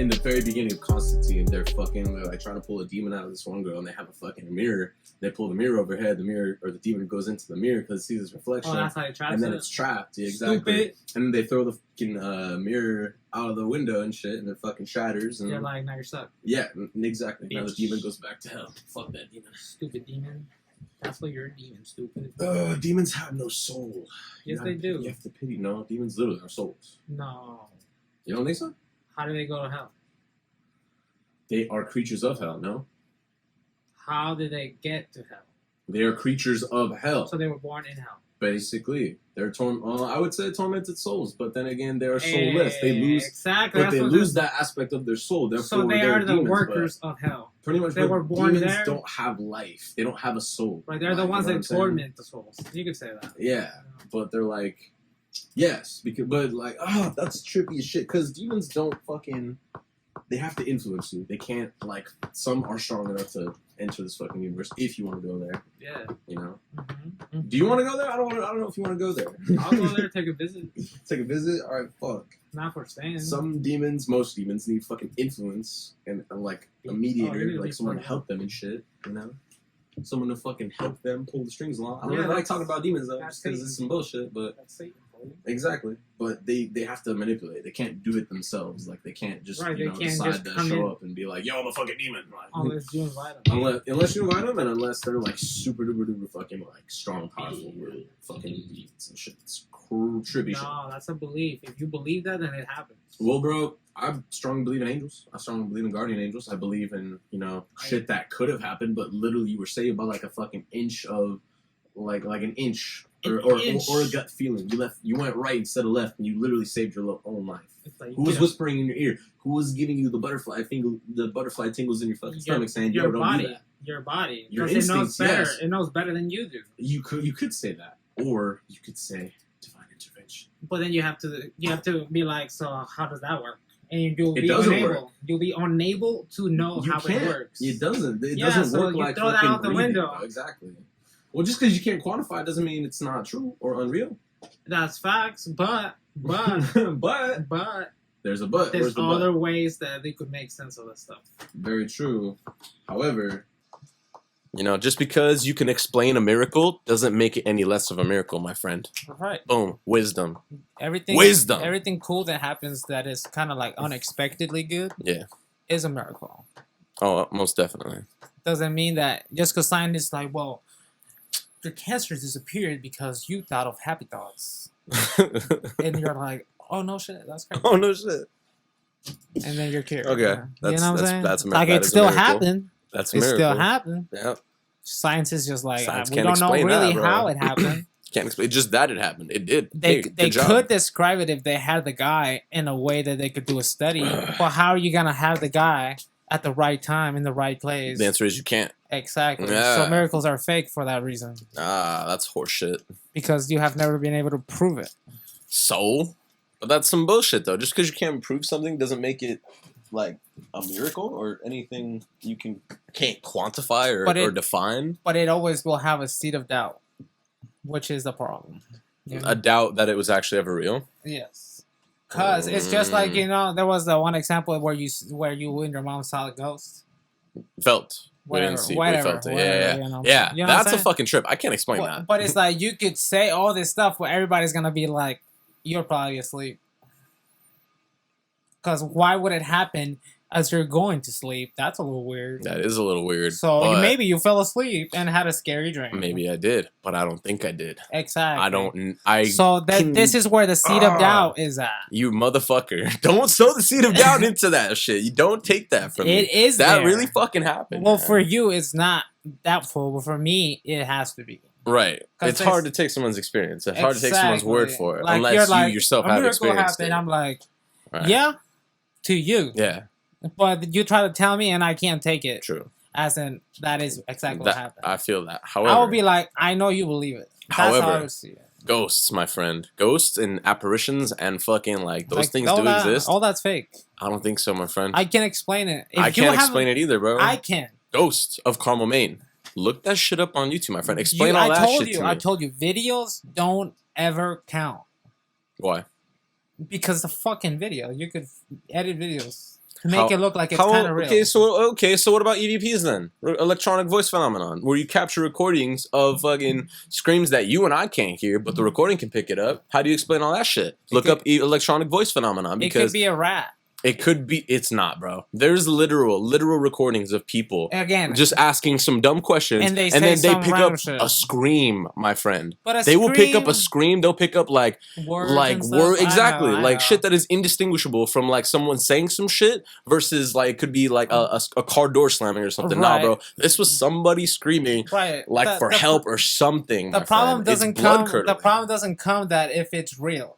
in the very beginning of Constantine, they're like trying to pull a demon out of this one girl, and they have a fucking mirror. They pull the mirror overhead. The mirror or the demon goes into the mirror because it sees its reflection. Oh, that's how it traps and then it? it's trapped. Yeah, exactly. Stupid. And then they throw the fucking mirror out of the window and shit, and it fucking shatters. And you're like, now you're stuck. Yeah, exactly. Bitch. Now the demon goes back to hell. Fuck that demon. Stupid demon. That's why you're a demon, stupid. Demons have no soul. Yes, they do. You have to pity. No, demons literally are souls. No. You don't think so? How do they go to hell? They are creatures of hell, no? How did they get to hell? They are creatures of hell. So they were born in hell. Basically. They're I would say tormented souls, but then again, they are soulless. They lose exactly. But they lose that aspect of their soul. Therefore, so they are the demons, workers of hell. Pretty much, they were born demons there. Don't have life. They don't have a soul. Right, they're the ones that torment the souls. You could say that. Yeah, but they're like, yes, but like, that's trippy as shit. Because demons don't fucking. They have to influence you. They can't, like, some are strong enough to enter this fucking universe if you want to go there. Yeah. You know? Mm-hmm. Do you want to go there? I don't know if you want to go there. I'll go there, take a visit. Take a visit? Alright, fuck. Not for staying. Most demons need fucking influence and like, a mediator, like someone to help them and shit, you know? Someone to fucking help them pull the strings along. I don't really like talking about demons, though, because it's some bullshit, but... That's Satan. Exactly, but they have to manipulate. They can't do it themselves. Like they can't just decide to show up and be like, "Yo, I'm a fucking demon." Like, unless you invite them. Unless you invite them, and unless they're like super duper fucking like strong, powerful, fucking beats and shit. It's trippy shit. No, that's a belief. If you believe that, then it happens. Well, bro, I strongly believe in angels. I strongly believe in guardian angels. I believe in shit that could have happened, but literally you were saved by like a fucking inch of like an inch. Or a gut feeling. You went right instead of left, and you literally saved your own life. Like, who was whispering in your ear? Who was giving you the butterfly tingles in your fucking stomach, saying, "Yo, don't do that." Your body. Your instincts. It knows better. Yes. It knows better than you do. You could say that, or you could say divine intervention. But then you have to be like, so how does that work? And you'll be unable to know how it works. It doesn't. It doesn't work like throw that out the window. Exactly. Well, just because you can't quantify it doesn't mean it's not true or unreal. That's facts, but there's a but. There's other ways that they could make sense of this stuff. Very true. However, just because you can explain a miracle doesn't make it any less of a miracle, my friend. Right. Boom. Wisdom. Everything cool that happens that is kind of like unexpectedly good. Yeah. Is a miracle. Oh, most definitely. Doesn't mean that just because scientists like, well, your cancer disappeared because you thought of happy thoughts. And you're like, oh, no shit. That's crazy. Oh, no shit. And then you're cured. Okay. That's, you know what I'm saying? That's like, it still happened. That's a miracle. It still happened. Yeah. Science is just like, Science we don't know really how it happened. Can't explain. Just that it happened. It did. They could describe it if they had the guy in a way that they could do a study. But how are you going to have the guy at the right time in the right place? The answer is you can't. Exactly. Yeah. So miracles are fake for that reason. That's horseshit. Because you have never been able to prove it. So? But that's some bullshit, though. Just because you can't prove something doesn't make it, like, a miracle or anything you can't quantify or define. But it always will have a seed of doubt, which is the problem. You know? A doubt that it was actually ever real? Yes. Because it's just like, there was the one example where you and your mom saw a ghost. Felt. Whatever, we felt it. Yeah. You know That's a fucking trip. I can't explain that. But it's like you could say all this stuff where everybody's going to be like, you're probably asleep. Because why would it happen as you're going to sleep? That's a little weird. That is a little weird. So maybe you fell asleep and had a scary dream. Maybe I did, but I don't think I did. Exactly. So this is where the seed of doubt is at. You motherfucker. Don't sow the seed of doubt into that shit. You don't take that from me. It is that there. Really fucking happened. Well, for you, it's not doubtful, but for me, it has to be. Right. It's hard to take someone's experience. It's hard to take someone's word for it. Like, unless you yourself have experienced it. I'm like, yeah, to you. Yeah. But you try to tell me and I can't take it. True. As in, that is exactly what happened. I feel that. However, I would be like, I know you believe it. That's how I would see it. Ghosts, my friend. Ghosts and apparitions and fucking like those things do exist. All that's fake. I don't think so, my friend. I can explain it. I can't explain it either, bro. I can. Ghosts of Carmel, Maine. Look that shit up on YouTube, my friend. Explain all that shit to me. I told you, videos don't ever count. Why? Because the fucking video. You could edit videos. to make it look like it's kind of real. Okay, so what about EVPs then? Electronic voice phenomenon, where you capture recordings of fucking screams that you and I can't hear, but the recording can pick it up. How do you explain all that shit? Look up electronic voice phenomenon, because it could be a rat. It could be. It's not, bro. There's literal recordings of people again just asking some dumb questions, and then they pick up a scream, my friend. But they will pick up a scream. They'll pick up like words exactly, I like know. shit that is indistinguishable from like someone saying some shit versus like it could be like a car door slamming or something. Right. Nah, bro. This was somebody screaming like for help or something. The problem doesn't come. The problem doesn't come that if it's real.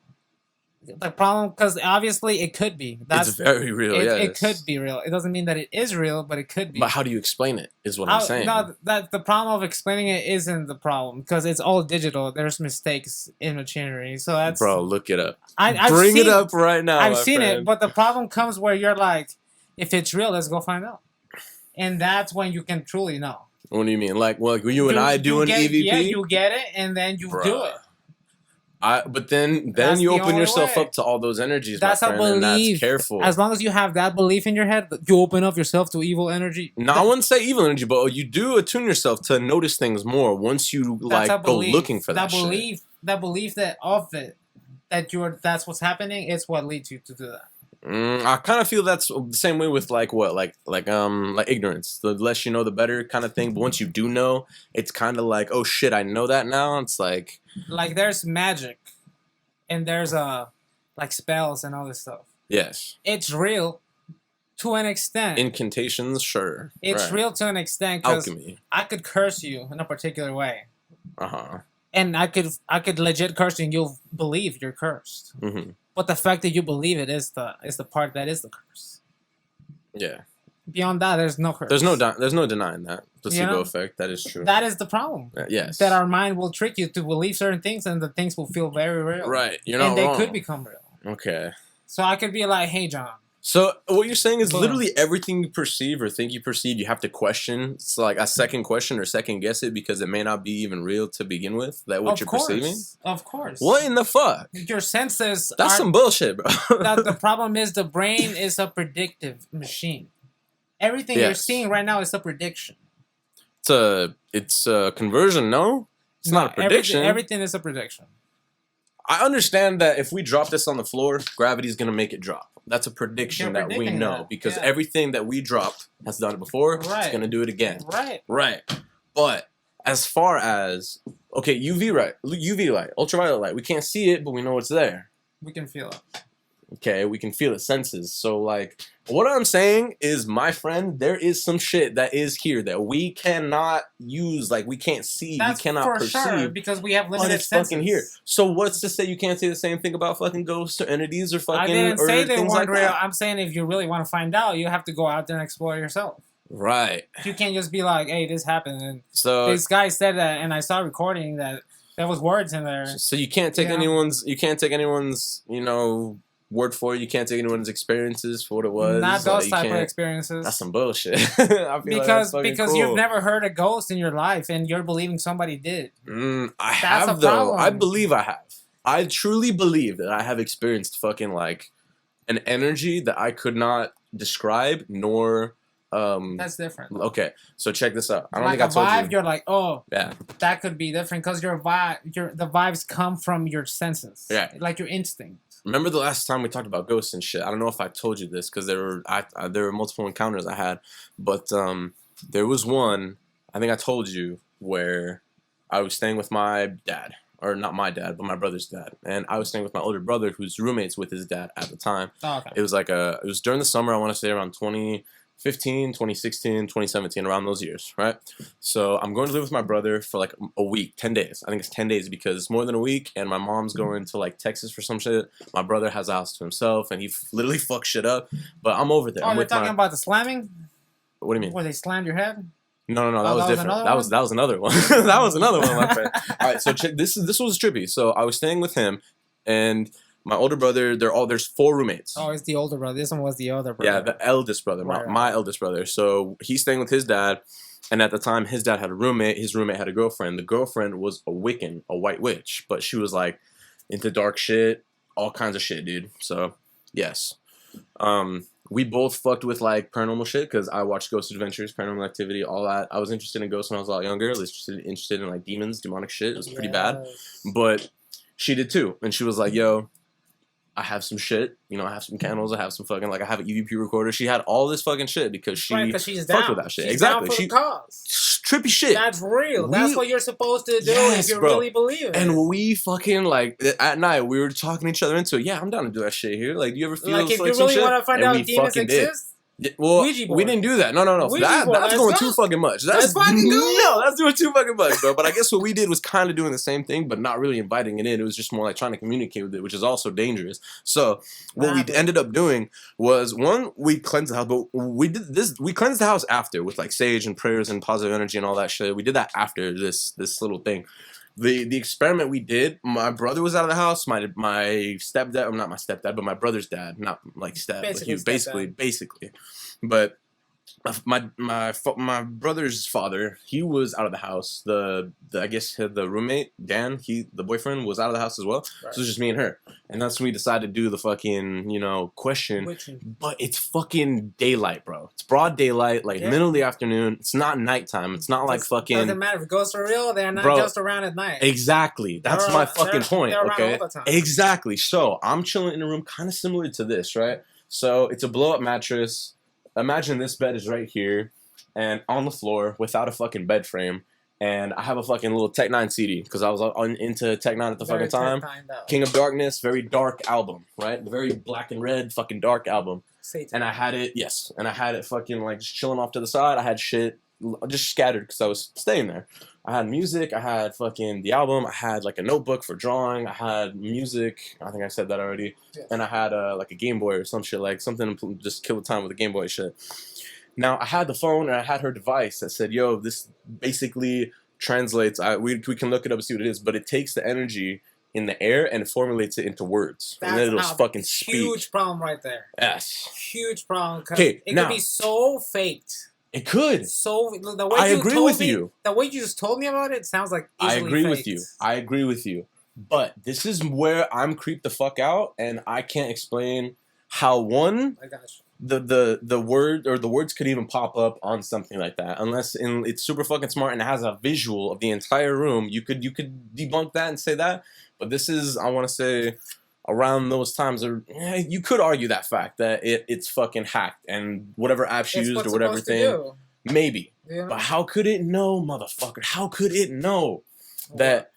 The problem, because obviously it could be. It's very real. It could be real. It doesn't mean that it is real, but it could be. But how do you explain it? Is what I'm saying. No, that the problem of explaining it isn't the problem, because it's all digital. There's mistakes in machinery, so that's. Bro, look it up. Bring it up right now. I've seen it, but the problem comes where you're like, if it's real, let's go find out, and that's when you can truly know. What do you mean? Like, well, you and I do an EVP? Yeah, you get it, and then you do it. But then you open yourself up to all those energies, that's my friend, a belief. And that's careful. As long as you have that belief in your head, you open up yourself to evil energy. No, I wouldn't say evil energy, but you do attune yourself to notice things more once you go looking for that belief. Shit. That belief that's what's happening. It's what leads you to do that. I kind of feel that's the same way with like ignorance. The less you know, the better kind of thing. But once you do know, it's kind of like, oh shit, I know that now. It's like there's magic, and there's like spells and all this stuff. Yes, it's real to an extent. Incantations, sure. It's real to an extent. Alchemy. I could curse you in a particular way. And I could legit curse you, and you'll believe you're cursed. Mm-hmm. But the fact that you believe it is the part that is the curse. Yeah. Beyond that, there's no curse. There's no denying that placebo effect. That is true. That is the problem. Yes. That our mind will trick you to believe certain things, and the things will feel very real. Right. You're not wrong. And they could become real. Okay. So I could be like, hey, John. So what you're saying is literally everything you perceive or think you perceive, you have to question. It's like a second question or second guess it, because it may not be even real to begin with. That what you're perceiving? Of course. What in the fuck? Your senses. That's some bullshit, bro. The problem is the brain is a predictive machine. Everything you're seeing right now is a prediction. It's a conversion, no? It's not a prediction. Everything is a prediction. I understand that if we drop this on the floor, gravity's going to make it drop. That's a prediction that we know, because everything that we dropped has done it before. It's going to do it again. Right. But as far as, okay, UV light, ultraviolet light, we can't see it, but we know it's there. We can feel it. Okay, we can feel it, senses. So, like, what I'm saying is, my friend, there is some shit that is here that we cannot use, like, we can't see, we cannot perceive. Sure, because we have limited senses. Fucking here. So what's to say you can't say the same thing about fucking ghosts or entities or fucking... I didn't say they weren't real. I'm saying if you really want to find out, you have to go out there and explore yourself. Right. You can't just be like, hey, this happened, and so this guy said that, and I saw a recording that there was words in there. So you can't take anyone's, you know... word for it. You can't take anyone's experiences for what it was. Not those type of experiences. That's some bullshit. I feel because cool. You've never heard a ghost in your life, and you're believing somebody did. I have though. I believe I have. I truly believe that I have experienced fucking like an energy that I could not describe nor. That's different. Okay, so check this out. I don't like think I told vibe, you. You're like, oh, yeah, that could be different because the vibes come from your senses. Yeah, like your instinct. Remember the last time we talked about ghosts and shit? I don't know if I told you this because there were multiple encounters I had, but there was one I think I told you where I was staying with my dad, or not my dad, but my brother's dad, and I was staying with my older brother who's roommates with his dad at the time. Oh, okay. It was during the summer. I want to say around 2015, 2016, 2017, around those years, right? So I'm going to live with my brother for like a week, 10 days. I think it's 10 days because it's more than a week, and my mom's going to like Texas for some shit. My brother has a house to himself, and he literally fucks shit up. But I'm over there. Oh, you're talking about the slamming? What do you mean? Where they slammed your head? No, that was different. That was another one. That was another one, my friend. All right, so check, this was trippy. So I was staying with him, and my older brother, there's 4 roommates. Oh, it's the older brother. This one was the other brother. Yeah, the eldest brother, my eldest brother. So he's staying with his dad, and at the time, his dad had a roommate. His roommate had a girlfriend. The girlfriend was a Wiccan, a white witch, but she was like into dark shit, all kinds of shit, dude. So yes, we both fucked with like paranormal shit because I watched Ghost Adventures, Paranormal Activity, all that. I was interested in ghosts when I was a lot younger. I was interested in like demons, demonic shit. It was pretty bad, but she did too, and she was like, "Yo, I have some shit. You know, I have some candles. I have some fucking like I have an EVP recorder." She had all this fucking shit because she she's fucked down with that shit. she's Exactly, down for she the cause. trippy shit. That's real. That's what you're supposed to do if you really believe it. And we fucking like at night we were talking each other into it. Yeah, I'm down to do that shit here. Like, do you ever feel like if like you really want to find out demons exist? Well, we didn't do that. No. That's going too fucking much. That's fucking no, that's doing too fucking much, bro. But I guess what we did was kind of doing the same thing, but not really inviting it in. It was just more like trying to communicate with it, which is also dangerous. So what we ended up doing was we cleansed the house, but we cleansed the house after with like sage and prayers and positive energy and all that shit. We did that after this little thing. The experiment we did, my brother was out of the house. My stepdad, or not my stepdad, but my brother's dad, not like basically. But my brother's father, he was out of the house. I guess the roommate Dan, the boyfriend was out of the house as well. Right. So it was just me and her, and that's when we decided to do the fucking question. But it's fucking daylight, bro. It's broad daylight, like middle of the afternoon. It's not nighttime. It's not like fucking. Doesn't matter if ghosts are real. They're not just around at night. Exactly. That's my fucking point. They're okay. All the time. Exactly. So I'm chilling in a room, kind of similar to this, right? So it's a blow up mattress. Imagine this bed is right here and on the floor without a fucking bed frame. And I have a fucking little Tech 9 CD because I was into Tech 9 at the fucking time. King of Darkness, very dark album, right? The very black and red fucking dark album. Satan. And I had it fucking like just chilling off to the side. I had shit just scattered because I was staying there. I had music, I had fucking the album, I had like a notebook for drawing, I had music, I think I said that already, and I had like a Game Boy or some shit, like something to just kill the time with a Game Boy shit. Now, I had the phone and I had her device that said, yo, this basically translates, we can look it up and see what it is, but it takes the energy in the air and it formulates it into words. And then it'll fucking speak. Huge problem right there. Yes. Huge problem, because it could be so faked. It could. So the way I agree with you. The way you just told me about it sounds like I agree with you. I agree with you. But this is where I'm creeped the fuck out, and I can't explain how the word or the words could even pop up on something like that unless it's super fucking smart and it has a visual of the entire room. You could debunk that and say that, but this is, I want to say, around those times, you could argue that fact that it's fucking hacked and whatever apps used or whatever thing, maybe. Yeah. But how could it know, motherfucker? How could it know that?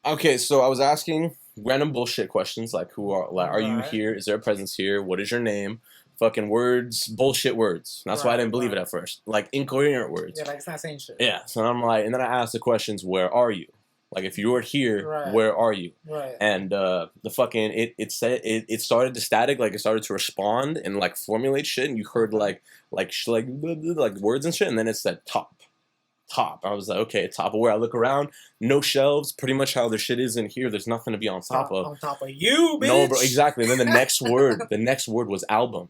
Okay, so I was asking random bullshit questions like, are you here? Is there a presence here? What is your name? Fucking words, bullshit words. That's why I didn't believe it at first. Like incoherent words. Yeah, like it's not saying shit. Yeah, so I'm like, and then I asked the questions, where are you? Like, if you were here, where are you? Right. And the fucking it said it started to static, like it started to respond and like formulate shit, and you heard like words and shit, and then it said top. I was like, okay, top of where? I look around, no shelves, pretty much how the shit is in here. There's nothing to be on top of. On top of you, bitch. No, bro, exactly. And then the next word was album.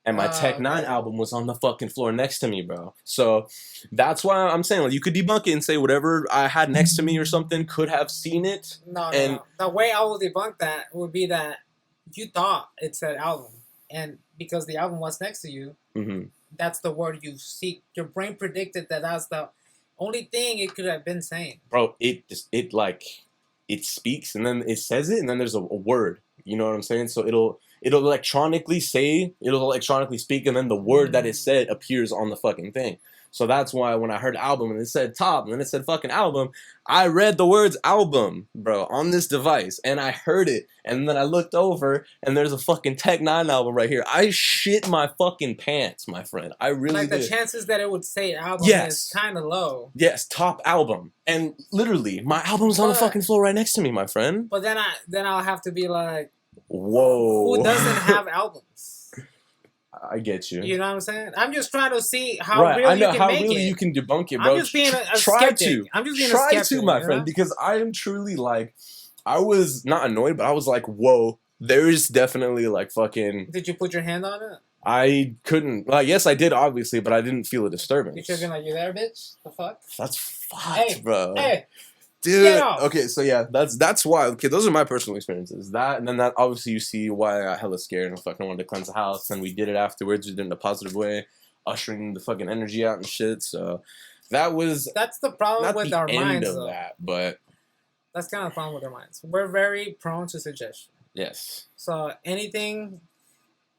And my Tech 9 album was on the fucking floor next to me, bro. So that's why I'm saying, like, you could debunk it and say whatever I had next to me or something could have seen it. No. The way I will debunk that would be that you thought it said album. And because the album was next to you, that's the word you seek. Your brain predicted that that's the only thing it could have been saying. Bro, it speaks and then it says it and then there's a word. You know what I'm saying? So it'll electronically speak, and then the word that it said appears on the fucking thing. So that's why when I heard album and it said top and then it said fucking album, I read the words album, bro, on this device, and I heard it, and then I looked over and there's a fucking Tech 9 album right here. I shit my fucking pants, my friend. I really did. The chances that it would say album is kind of low. Yes, top album, and literally my album's on the fucking floor right next to me, my friend. But then I'll have to be like, whoa, who doesn't have albums? I get you. You know what I'm saying? I'm just trying to see how real you can how make really it. you can debunk it, bro. I'm just being a skeptic. I'm just being a skeptic. Try to, my friend, because I am truly like, I was not annoyed, but I was like, whoa, there is definitely like fucking. Did you put your hand on it? I couldn't. Like, yes, I did, obviously, but I didn't feel a disturbance. You should have been like, you there, bitch? The fuck? That's fucked, bro. Hey. Dude, okay, so yeah, that's why. Okay, those are my personal experiences. That, and then that, obviously, you see why I got hella scared and fucking wanted to cleanse the house, and we did it afterwards. We did it in a positive way, ushering the fucking energy out and shit. So that's the problem with our minds, though. But that's kind of the problem with our minds. We're very prone to suggestion. Yes. So anything.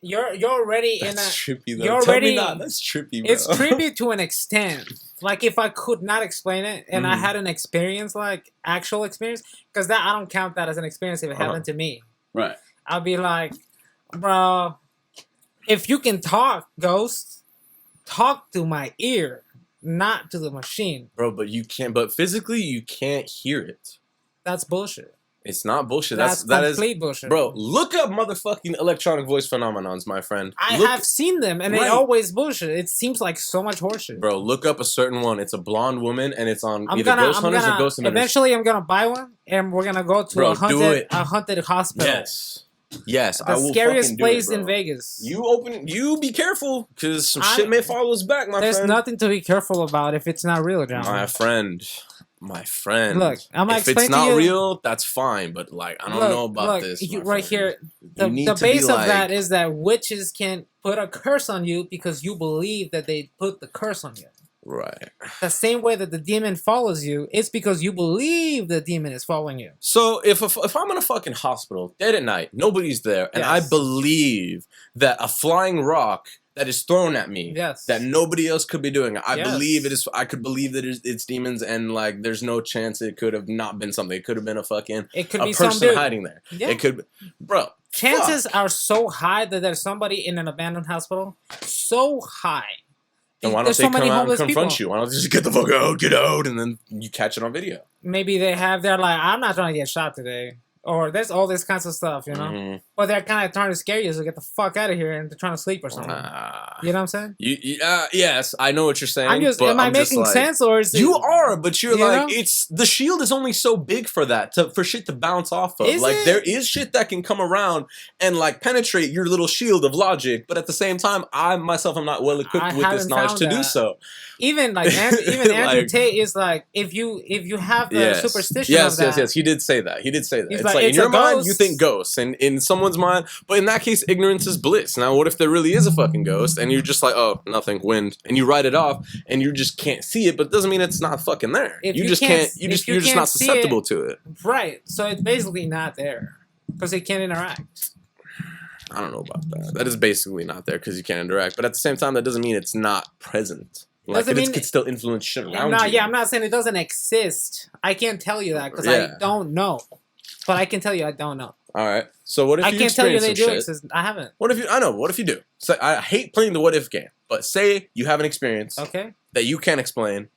You're already that's in a. Trippy, though. You're Tell already. Me not. That's trippy, bro. It's trippy to an extent. Like if I could not explain it, and I had an experience, like actual experience, because that I don't count that as an experience if it happened to me. Right. I'll be like, bro, if you can talk, ghost, talk to my ear, not to the machine. Bro, but you can't. But physically, you can't hear it. That's bullshit. It's not bullshit. That is bullshit. Bro, look up motherfucking electronic voice phenomenons, my friend. I have seen them, and they always bullshit. It seems like so much horseshit. Bro, look up a certain one. It's a blonde woman, and it's on either Ghost Hunters or Ghost Hunters. Eventually, I'm gonna buy one, and we're gonna go to a haunted hospital. Yes. The scariest place in Vegas. You be careful, because some shit may follow us back, my friend. There's nothing to be careful about if it's not real, John. My friend. Look, I'm gonna explain to you. If it's not real, that's fine. But like, I don't know about this. Right here, the base of that is that witches can put a curse on you because you believe that they put the curse on you. Right. The same way that the demon follows you, it's because you believe the demon is following you. So if I'm in a fucking hospital, dead at night, nobody's there, and I believe that a flying rock that is thrown at me, that nobody else could be doing. I believe it is. I could believe that it's demons, and like, there's no chance it could have not been something. It could have been a fucking person hiding there. Yeah. It could, bro. Chances are so high that there's somebody in an abandoned hospital. So high. And why don't they come out and confront you? Why don't they just get the fuck out, get out, and then you catch it on video? Maybe they're like, I'm not trying to get shot today. Or there's all this kinds of stuff, you know? Mm-hmm. But they're kind of trying to scare you, so get the fuck out of here, and they're trying to sleep or something. You know what I'm saying? Yes, I know what you're saying. Am I making sense, or is it... You are, but you're like, it's... The shield is only so big for that, for shit to bounce off of. There is shit that can come around and, like, penetrate your little shield of logic, but at the same time, I, myself, am not well-equipped with this knowledge to do so. Even Andrew Tate is like, if you have the superstition of that... Yes, he did say that. It's like in your mind, you think ghosts, and in someone's mind, but in that case, ignorance is bliss. Now, what if there really is a fucking ghost, and you're just like, oh, nothing, wind, and you write it off, and you just can't see it, but it doesn't mean it's not fucking there. You're just not susceptible to it. Right. So it's basically not there because it can't interact. I don't know about that. That is basically not there because you can't interact, but at the same time, that doesn't mean it's not present. Like, it could still influence shit around you. Yeah, I'm not saying it doesn't exist. I can't tell you that because I don't know. But I can tell you I don't know. All right. So what if you can't tell you they do shit? exist. I haven't. What if you... I know. What if you do? So I hate playing the what if game, but say you have an experience that you can't explain,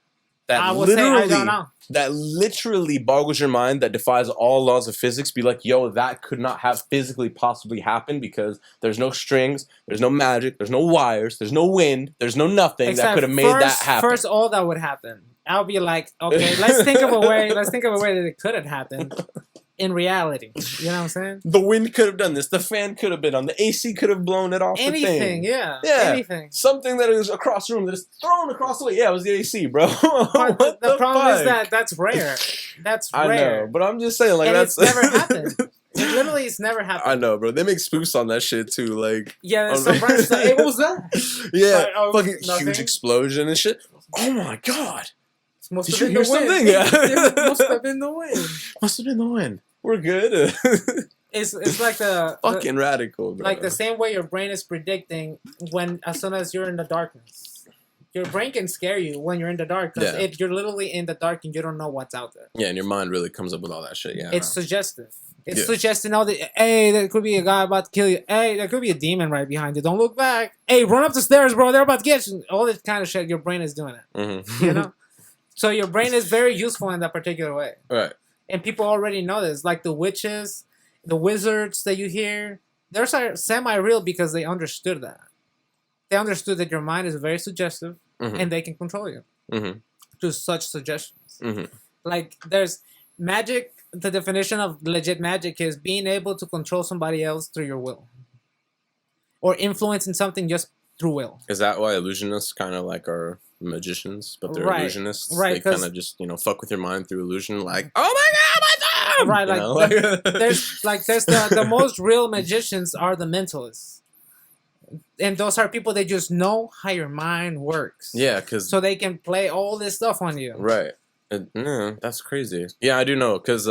that literally boggles your mind, that defies all laws of physics. Be like, yo, that could not have physically possibly happened because there's no strings, there's no magic, there's no wires, there's no wind, there's no nothing that could have made that happen. First, all that would happen. I'll be like, okay, let's think of a way that it could have happened. In reality, you know what I'm saying? The wind could have done this. The fan could have been on. The AC could have blown it off. Anything, anything. Something that is across the room that is thrown across the way. Yeah, it was the AC, bro. the problem is that that's rare. That's rare. I know, but I'm just saying, like, it's never happened. It's never happened. I know, bro. They make spoofs on that shit too, like. Yeah, some brands like, hey, what was that? Yeah, fucking huge explosion and shit. Oh my god. Must have been the wind. Yeah. Must have been the wind. Must have been the wind. We're good. It's like the fucking radical, bro. Like the same way your brain is predicting as soon as you're in the darkness. Your brain can scare you when you're in the dark because if you're literally in the dark and you don't know what's out there. Yeah, and your mind really comes up with all that shit. Yeah, it's suggestive. It's suggesting all the hey, there could be a guy about to kill you. Hey, there could be a demon right behind you. Don't look back. Hey, run up the stairs, bro. They're about to get you. All this kind of shit. Your brain is doing it. Mm-hmm. You know. So your brain is very useful in that particular way. Right. And people already know this. Like the witches, the wizards that you hear, they're semi-real because they understood that. They understood that your mind is very suggestive and they can control you through such suggestions. Like there's magic. The definition of legit magic is being able to control somebody else through your will. Or influencing something just through will. Is that why illusionists kind of like are magicians, but they're right. illusionists. Right, they kind of just, you know, fuck with your mind through illusion. Like, oh my god, my thumb! Right, there's the most real magicians are the mentalists. And those are people that just know how your mind works. Yeah, because... So they can play all this stuff on you. Right. That's crazy. Yeah, I do know, because...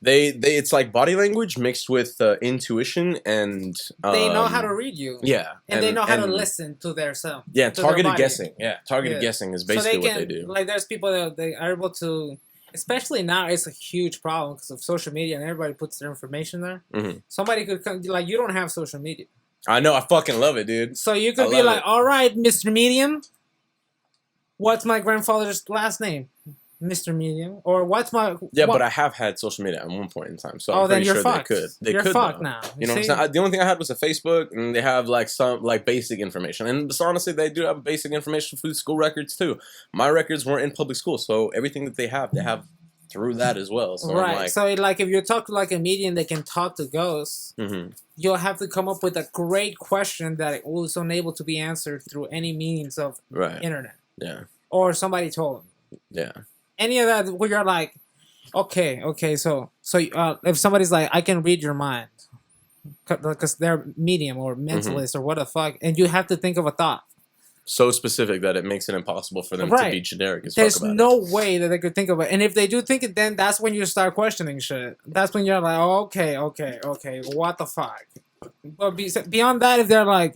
it's like body language mixed with intuition and they know how to read you. Yeah, and they know how to listen to their self. Yeah, targeted guessing. Yeah, targeted guessing is basically what they do. Like, there's people that they are able to, especially now, it's a huge problem because of social media and everybody puts their information there. Mm-hmm. Somebody could come, like, you don't have social media. I know, I fucking love it, dude. So you could be like, all right, Mr. Medium, what's my grandfather's last name? Mr. Medium, or what's my... Yeah, but I have had social media at one point in time, so I'm then pretty you're sure fucked. they could. You're fucked now. You know what I'm saying? The only thing I had was a Facebook, and they have like some like basic information. And so honestly, they do have basic information for school records too. My records weren't in public school, so everything that they have through that as well. So right. I'm like, so like if you talk to like a medium that can talk to ghosts, you'll have to come up with a great question that was unable to be answered through any means of internet. Yeah. Or somebody told them. Yeah. Any of that where you're like, okay, so if somebody's like, I can read your mind, because they're medium or mentalist or what the fuck, and you have to think of a thought so specific that it makes it impossible for them to be generic as There's fuck about no way that they could think of it, and if they do think it, then that's when you start questioning shit. That's when you're like, oh, okay, what the fuck? But beyond that, if they're like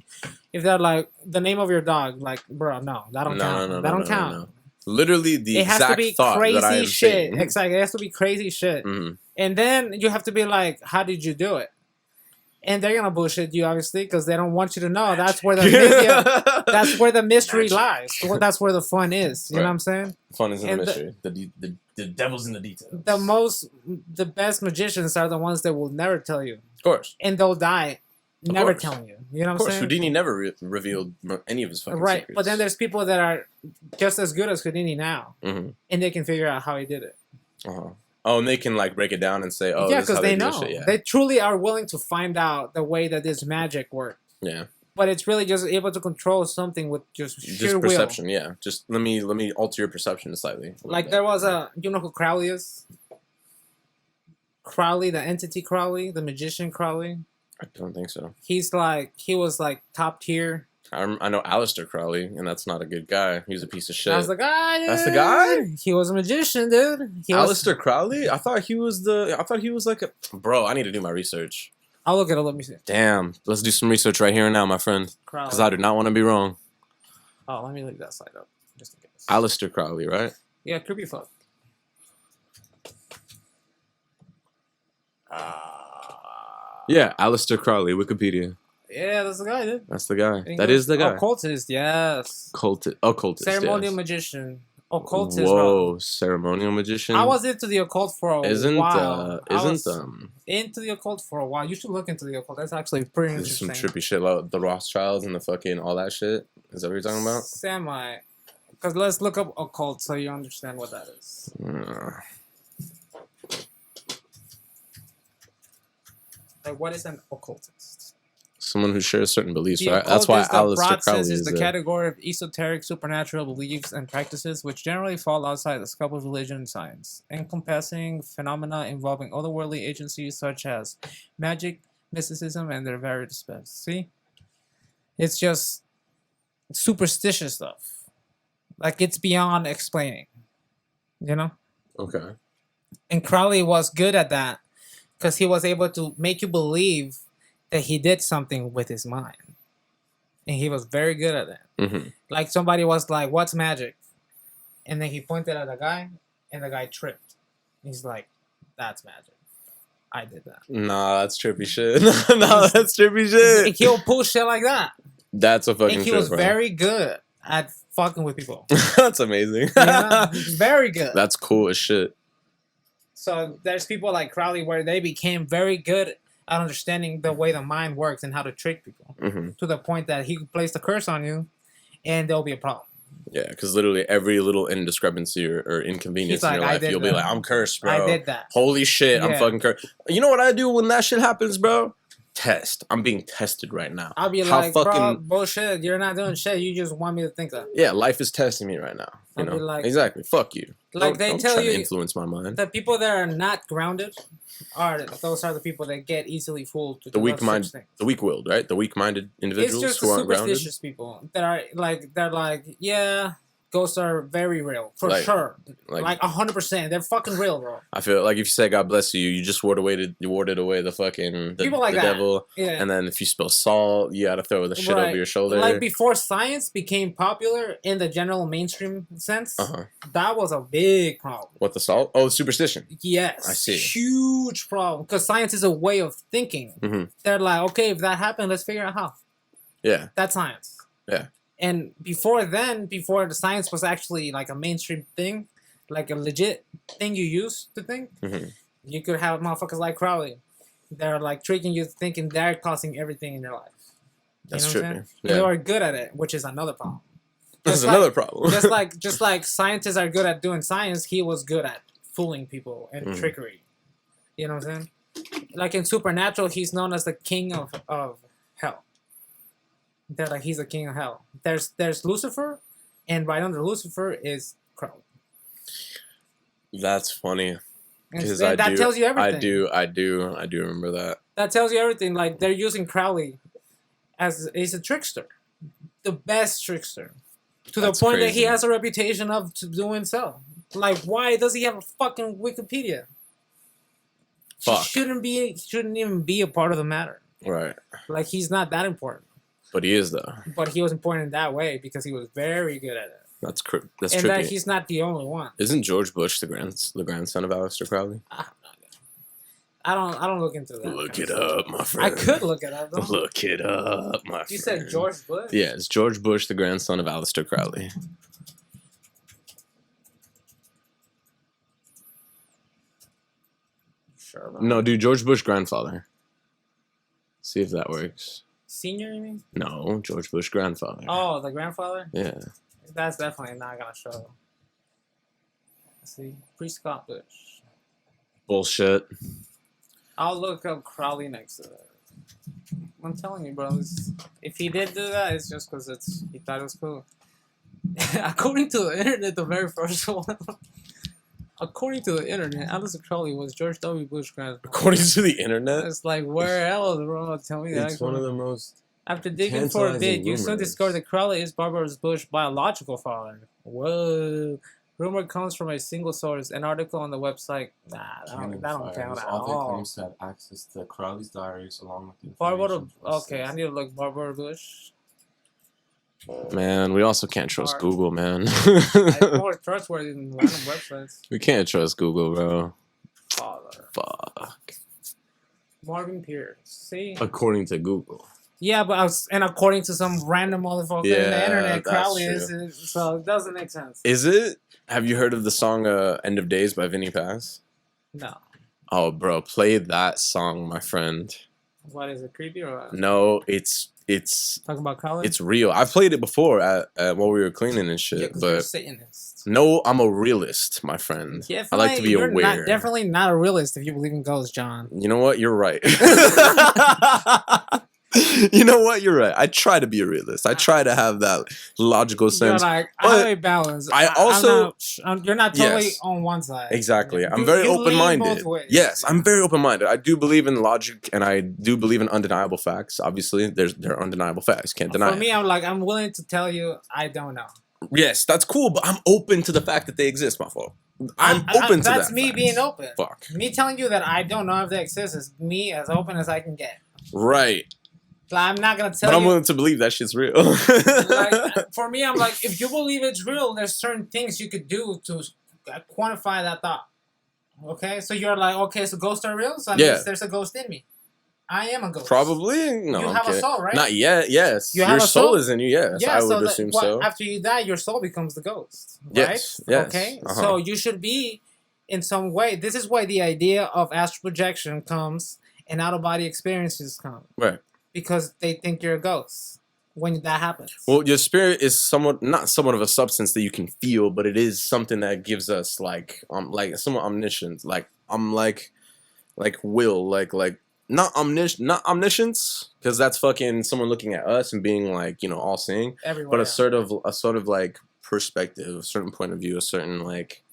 the name of your dog, like, bro, no, that don't count. That don't count. No. Literally the exact thought that I am saying. It has to be crazy shit. Exactly. It has to be crazy shit. And then you have to be like, how did you do it? And they're gonna bullshit you, obviously, because they don't want you to know. That's where the mystery lies. That's where the fun is. You know what I'm saying? Fun is in the mystery. The devil's in the details. The best magicians are the ones that will never tell you. Of course. And they'll die never telling you. You know what I'm saying? Houdini never revealed any of his fucking secrets. But then there's people that are just as good as Houdini now, and they can figure out how he did it. Oh, and they can like break it down and say, "Oh, yeah," because they know. They truly are willing to find out the way that this magic works. Yeah. But it's really just able to control something with just sheer perception. Will. Yeah. Just let me alter your perception slightly. Like there was you know who Crowley is? Crowley, the entity Crowley, the magician Crowley. I don't think so. He was like top tier. I know Aleister Crowley, and that's not a good guy. He's a piece of shit. That's the guy, dude. That's the guy? He was a magician, dude. Aleister Crowley? I thought he was like a... Bro, I need to do my research. I'll look it up. Let me see. Damn. Let's do some research right here and now, my friend. Because I do not want to be wrong. Oh, let me look that side up, just in case. Aleister Crowley, right? Yeah, could be fuck. Yeah, Aleister Crowley, Wikipedia. Yeah, that's the guy, dude. That's the guy. That is the guy. Occultist, yes. Occultist, ceremonial magician. Occultist. Whoa, ceremonial magician. I was into the occult for a while. Into the occult for a while. You should look into the occult. That's actually pretty interesting. Some trippy shit like the Rothschilds and the fucking all that shit. Is that what you're talking about? Semi. Because let's look up occult so you understand what that is. Like, what is an occultist? Someone who shares certain beliefs, right? That's why Aleister Crowley is the category of esoteric supernatural beliefs and practices which generally fall outside the scope of religion and science, encompassing phenomena involving otherworldly agencies such as magic, mysticism, and their various aspects. See? It's just superstitious stuff. Like, it's beyond explaining. You know? Okay. And Crowley was good at that because he was able to make you believe that he did something with his mind. And he was very good at that. Mm-hmm. Like somebody was like, what's magic? And then he pointed at the guy and the guy tripped. He's like, that's magic. I did that. Nah, that's trippy shit. Nah, that's trippy shit. And he'll pull shit like that. That's a fucking And he was very good at fucking with people. That's amazing. Yeah, very good. That's cool as shit. So there's people like Crowley where they became very good at understanding the way the mind works and how to trick people, to the point that he could place a curse on you and there'll be a problem. Yeah, because literally every little indiscrepancy or inconvenience in your life, you'll be like, I'm cursed, bro. I did that. Holy shit, I'm fucking cursed. You know what I do when that shit happens, bro? test. I'm being tested right now. I'll be like, bro, bullshit. You're not doing shit. You just want me to think that. Yeah, life is testing me right now. You know? Like, exactly. Fuck you. Like they tell you, to influence my mind. The people that are not grounded those are the people that get easily fooled. The weak-minded, the weak-willed, right? The weak-minded individuals it's just who aren't grounded. Superstitious people that are like, yeah. Ghosts are very real, for sure. Like 100%. They're fucking real, bro. I feel like if you say God bless you, you just warded away the fucking people like the that. devil. Yeah. And then if you spill salt, you gotta throw the shit over your shoulder. Like before science became popular in the general mainstream sense, that was a big problem. What, the salt? Oh, superstition. Yes. I see. Huge problem. Because science is a way of thinking. They're like, okay, if that happened, let's figure out how. Yeah. That's science. Yeah. And before the science was actually like a mainstream thing, like a legit thing you used to think, you could have motherfuckers like Crowley. They're like tricking you to thinking they're causing everything in your life. That's true. Yeah. They are good at it, which is another problem. That's another problem. just like scientists are good at doing science, he was good at fooling people and trickery. You know what I'm saying? Like in Supernatural, he's known as the king of hell. They're like, he's the king of hell. There's Lucifer, and right under Lucifer is Crowley. That's funny. Because that tells you everything. I do remember that. That tells you everything. Like, they're using Crowley as he's a trickster. The best trickster. To the point that he has a reputation of doing so. Like, why does he have a fucking Wikipedia? Fuck. Shouldn't even be a part of the matter. Right. Like, he's not that important. But he is, though. But he was important in that way because he was very good at it. That's and trippy. That he's not the only one. Isn't George Bush the grandson of Aleister Crowley? I don't look into that. Look it up, my friend. I could look it up, though. Look it up, my friend. You said George Bush? Yeah, it's George Bush, the grandson of Aleister Crowley. Sure. No, dude, George Bush grandfather. See if that works. Senior, you mean? No, George Bush grandfather. Oh, the grandfather? Yeah. That's definitely not gonna show. Let's see, pre-Scott Bush. Bullshit. I'll look up Crowley next to it. I'm telling you, bro. If he did do that, it's just because he thought it was cool. According to the internet, the very first one. According to the internet, Aleister Crowley was George W. Bush grandfather. According to the internet? It's like, where else, bro? Tell me that. It's one of the most... After digging for a bit, you soon discovered that Crowley is Barbara Bush's biological father. Whoa. Rumor comes from a single source, an article on the website. Nah, that don't count at all. Claims to have access to Crowley's diaries along with the Barbara... Okay, I need to look Barbara Bush. Man, we also can't trust Google, man. It's more trustworthy than random websites. We can't trust Google, bro. Father. Fuck. Marvin Pierce. See? According to Google. Yeah, but according to some random motherfucker on the internet, Crowley is, so it doesn't make sense. Is it? Have you heard of the song "End of Days" by Vinnie Paz? No. Oh, bro, play that song, my friend. What is it? Creepy or what? No, it's talking about Crowley. It's real. I've played it before at while we were cleaning and shit. Yeah, but you're a Satanist. No, I'm a realist, my friend. Yeah, I like to be aware. You're definitely not a realist if you believe in ghosts, John. You know what? You're right. You know what? You're right. I try to be a realist. I try to have that logical sense. You're like, I have a balance. I also... you're not totally on one side. Exactly. I'm very open-minded. Yes, I'm very open-minded. I do believe in logic, and I do believe in undeniable facts. Obviously, there are undeniable facts. Can't deny it. For me, I'm willing to tell you I don't know. Yes, that's cool, but I'm open to the fact that they exist, my fault. I'm open to that. That's me being open. Fuck. Me telling you that I don't know if they exist is me as open as I can get. Right. I'm not gonna tell you. But I'm willing to believe that shit's real. Like, for me, I'm like, if you believe it's real, there's certain things you could do to quantify that thought. Okay, so you're like, okay, so ghosts are real. So that means there's a ghost in me. I am a ghost. Probably. No. You have a soul, right? Not yet. Yes. Your soul is in you. Yes. Yeah, I would assume so. After you die, your soul becomes the ghost. Right? Yes. Yes. Okay. So you should be, in some way. This is why the idea of astral projection comes and out of body experiences come. Right. Because they think you're a ghost when that happens. Well, your spirit is not somewhat of a substance that you can feel, but it is something that gives us like somewhat omniscience. Like I'm like will, like not omniscience, because that's fucking someone looking at us and being like, you know, all seeing. Everywhere, but a sort of like perspective, a certain point of view, a certain like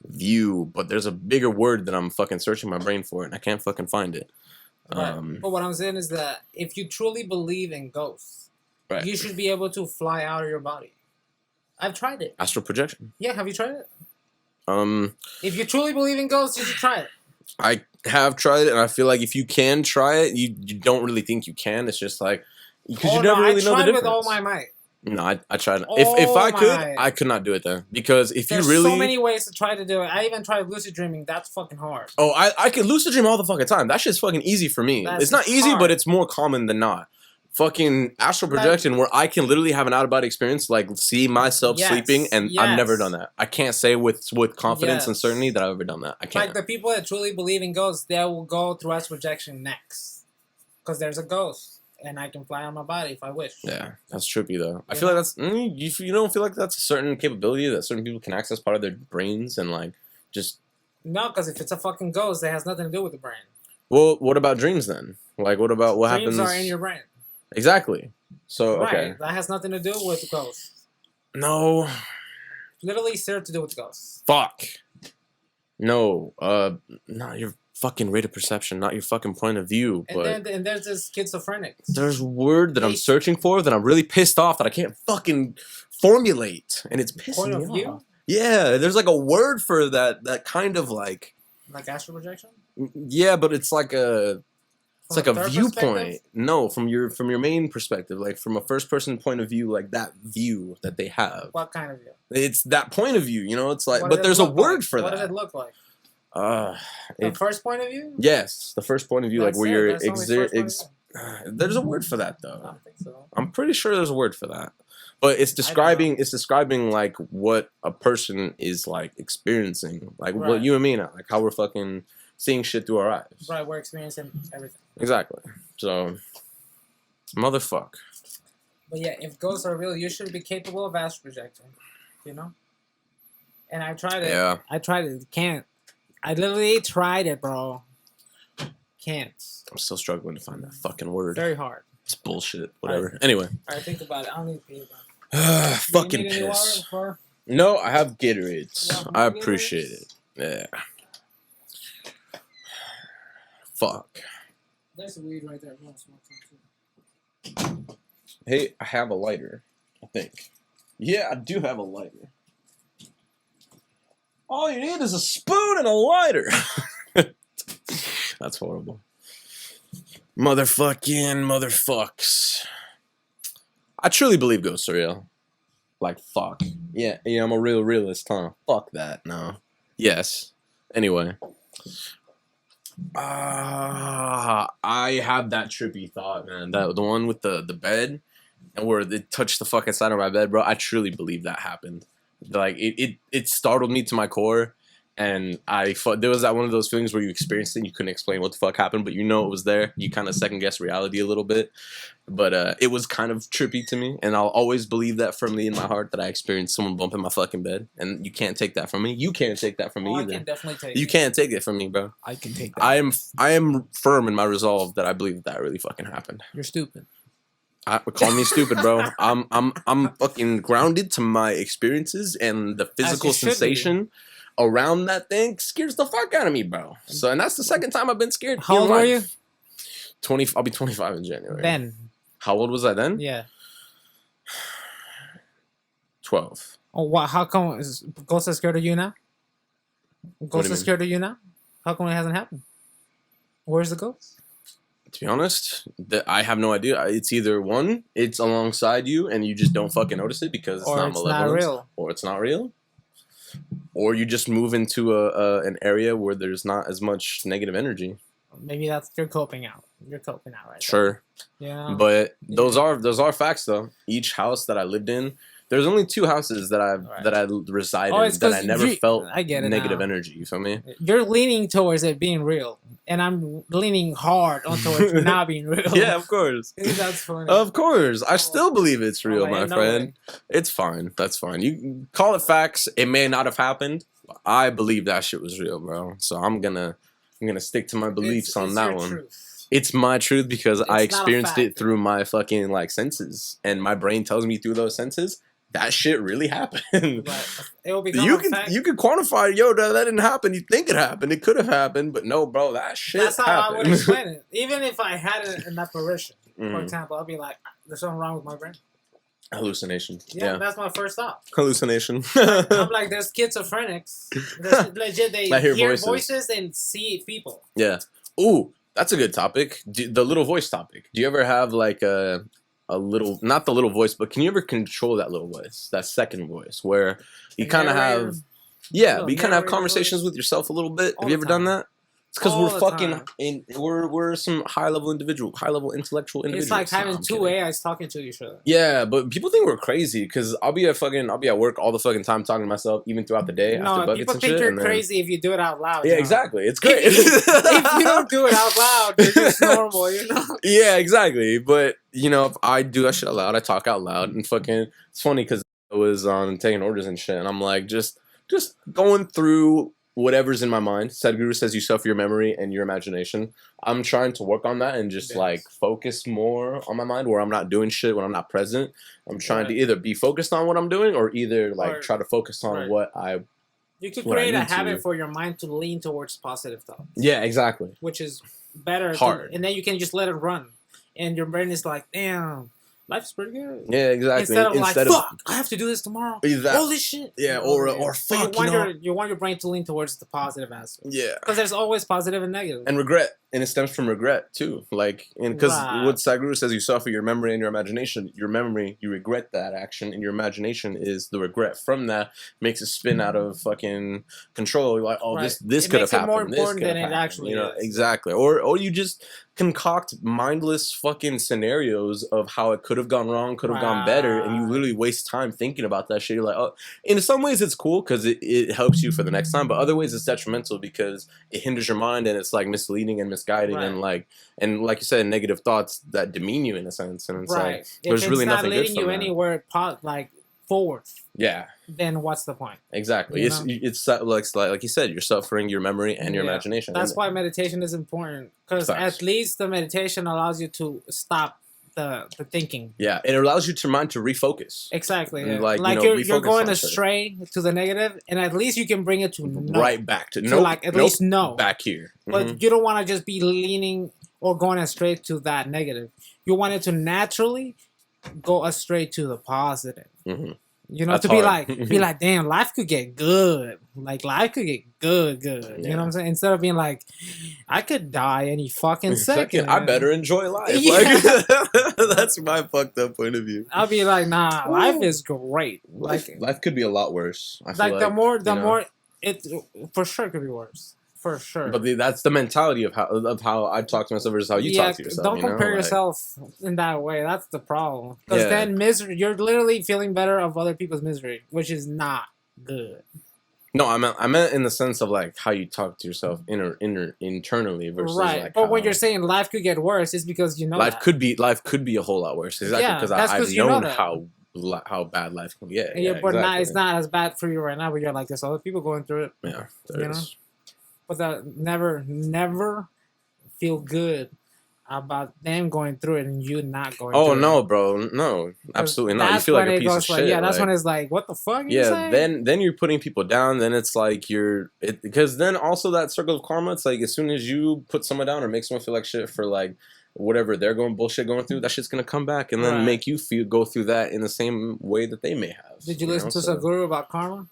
view. But there's a bigger word that I'm fucking searching my brain for, and I can't fucking find it. Right. But what I'm saying is that if you truly believe in ghosts, you should be able to fly out of your body. I've tried it. Astral projection. Yeah, have you tried it? If you truly believe in ghosts, you should try it. I have tried it, and I feel like if you can try it, you don't really think you can. It's just like because you never really know the difference. I tried with all my might. No, I tried. If I could not do it then, because if there's you really so many ways to try to do it. I even tried lucid dreaming. That's fucking hard. Oh, I can lucid dream all the fucking time. That shit's fucking easy for me. It's not easy, but it's more common than not. Fucking astral projection, where I can literally have an out of body experience, like see myself sleeping, and I've never done that. I can't say with confidence and certainty that I've ever done that. I can't. Like the people that truly believe in ghosts, they will go through astral projection next, because there's a ghost, and I can fly on my body if I wish. Yeah, that's trippy though. I feel like that's you don't feel like that's a certain capability that certain people can access part of their brains and like just. No, because if it's a fucking ghost, it has nothing to do with the brain. Well, what about dreams then? Like, what about what happens? Dreams are in your brain. Exactly. So okay, that has nothing to do with ghosts. No. Literally zero to do with ghosts. Fuck. No. Not your fucking rate of perception, not your fucking point of view. But and there's this schizophrenic. There's a word that I'm searching for that I'm really pissed off that I can't fucking formulate, and it's pissing me off. Yeah, there's like a word for that kind of like. Like astral projection. Yeah, but it's like a. It's like a viewpoint. No, from your main perspective, like from a first person point of view, like that view that they have. What kind of view? It's that point of view, you know. It's like, but there's a word for that. What does it look like? The first point of view. Yes, the first point of view, like where you're there's a word for that though. I don't think so. I'm pretty sure there's a word for that, but it's describing like what a person is like experiencing, like what you and me now, like how we're fucking seeing shit through our eyes. Right, we're experiencing everything. Exactly. So, motherfuck. But yeah, if ghosts are real, you should be capable of astral projecting. You know? And I tried it. Yeah. I tried it. Can't. I literally tried it, bro. Can't. I'm still struggling to find that fucking word. Very hard. It's bullshit. Whatever. Anyway. Alright, think about it. I don't need to pee, bro. Fucking piss. No, I have Gatorades. I appreciate it. Yeah. Fuck. There's a weed right there. Too. Hey, I have a lighter, I think. Yeah, I do have a lighter. All you need is a spoon and a lighter. That's horrible. Motherfucks. I truly believe ghosts are real. Like, fuck. Yeah, I'm a real realist, huh? Fuck that, no. Yes. Anyway. I have that trippy thought, man. That the one with the bed and where it touched the fucking side of my bed, bro. I truly believe that happened. Like it startled me to my core, and there was that one of those feelings where you experienced it and you couldn't explain what the fuck happened, but you know it was there. You kind of second guess reality a little bit, but it was kind of trippy to me, and I'll always believe that firmly in my heart that I experienced someone bumping my fucking bed, and you can't take that from me. You can't take that from me either. I can definitely take you can't take it from me, bro. I can take that. I am firm in my resolve that I believe that really fucking happened. You're stupid. Call me stupid, bro. I'm fucking grounded to my experiences, and the physical sensation around that thing scares the fuck out of me, bro. So, and that's the second time I've been scared. How old were you? 20. I'll be 25 in January. Then. How old was I then? Yeah. 12. Oh, what? How come ghosts are scared of you now? Ghosts are scared of you now? How come it hasn't happened? Where's the ghost? To be honest, I have no idea. It's either one, it's alongside you, and you just don't fucking notice it because it's not malevolent, or it's not real, or you just move into an area where there's not as much negative energy. Maybe that's you're coping out. You're coping out, right? Sure. Yeah. But those are facts though. Each house that I lived in, there's only 2 houses that I reside in that I never felt negative energy. You feel me? You're leaning towards it being real, and I'm leaning hard on towards not being real. Yeah, of course. That's funny. Of course, I still believe it's real, my friend. It's fine. That's fine. You call it facts. It may not have happened. But I believe that shit was real, bro. So I'm gonna I'm gonna stick to my beliefs on it's that your one. Truth. It's my truth because It's I experienced not a it through my fucking like senses, and my brain tells me through those senses that shit really happened. But it will become you can quantify, yo, that didn't happen. You think it happened? It could have happened, but no, bro, that shit. That's how happened. I would explain it. Even if I had an apparition, for example, I'll be like, "There's something wrong with my brain." Hallucination. Yeah, that's my first thought. Hallucination. I'm like, there's schizophrenics. There's legit, they hear voices and see people. Yeah. Ooh, that's a good topic. The little voice topic. Do you ever have like a little, not the little voice, but can you ever control that little voice, that second voice, where you kind of have, but you kind of have conversations with yourself a little bit? Have you ever done that? It's because we're fucking we're some high level intellectual individuals. It's like having two AIs talking to each other. Yeah, but people think we're crazy because I'll be at work all the fucking time talking to myself, even throughout the day. No, after people think you're crazy if you do it out loud. Yeah, exactly. It's great. If you don't do it out loud, it's just normal, you know. Yeah, exactly. But you know, if I do that shit out loud, I talk out loud, and fucking, it's funny because I was taking orders and shit, and I'm like just going through whatever's in my mind. Sadhguru says you suffer your memory and your imagination. I'm trying to work on that and just like focus more on my mind where I'm not doing shit when I'm not present. I'm trying to either be focused on what I'm doing or either like try to focus on what I. You could create a habit for your mind to lean towards positive thoughts. Yeah, exactly. Which is better. And then you can just let it run. And your brain is like, damn, life's pretty good. Yeah, exactly. Instead of fuck, I have to do this tomorrow. Holy shit. Yeah, or fuck. You want your brain to lean towards the positive aspect. Yeah. Because there's always positive and negative. And regret. And it stems from regret, too. Like, because what Sadhguru says, you suffer your memory and your imagination. Your memory, you regret that action, and your imagination is the regret from that. Makes it spin out of fucking control. You're like, oh, this could have happened. More important than it actually is. Exactly. Or you just concoct mindless fucking scenarios of how it could have gone wrong, could have gone better, and you literally waste time thinking about that shit. You're like, oh, in some ways it's cool because it helps you for the next time, but other ways it's detrimental because it hinders your mind and it's like misleading and misguiding and like you said, negative thoughts that demean you in a sense, and it's like there's really nothing good from that. If it's not leading you anywhere like forward, yeah, then what's the point? Exactly. It's like you said, you're suffering your memory and your imagination. That's why meditation is important, because at least the meditation allows you to stop the thinking. Yeah, it allows your mind to refocus. Exactly. Yeah. Like you're going astray to the negative, and at least you can bring it to right back to no. Like at least no back here. But you don't want to just be leaning or going astray to that negative. You want it to naturally go astray to the positive. You know, that's to hard. be like, damn, life could get good. Like, life could get good. You know what I'm saying? Instead of being like, I could die any fucking second. I better enjoy life. Like, that's my fucked up point of view. I'll be like, nah, life is great. Life could be a lot worse. I feel like the more it for sure could be worse. For sure. But that's the mentality of how I talk to myself versus how you talk to yourself. Don't compare yourself in that way. That's the problem. Because then misery, you're literally feeling better of other people's misery, which is not good. No, I meant in the sense of like how you talk to yourself internally versus like. But when you're saying life could get worse, it's because you know life could be a whole lot worse. Exactly, because I've known how bad life can get. But it's not as bad for you right now. But you're like, there's other people going through it. Yeah, there is. But that never feel good about them going through it and you not going through it. Oh, no, bro. No, absolutely not. You feel like a piece of shit. Yeah, that's when it's like, what the fuck? Then you're putting people down. Then it's like because then also that circle of karma, it's like as soon as you put someone down or make someone feel like shit for like whatever they're going through, that shit's going to come back and then make you go through that in the same way that they may have. Did you listen to Sadhguru about karma?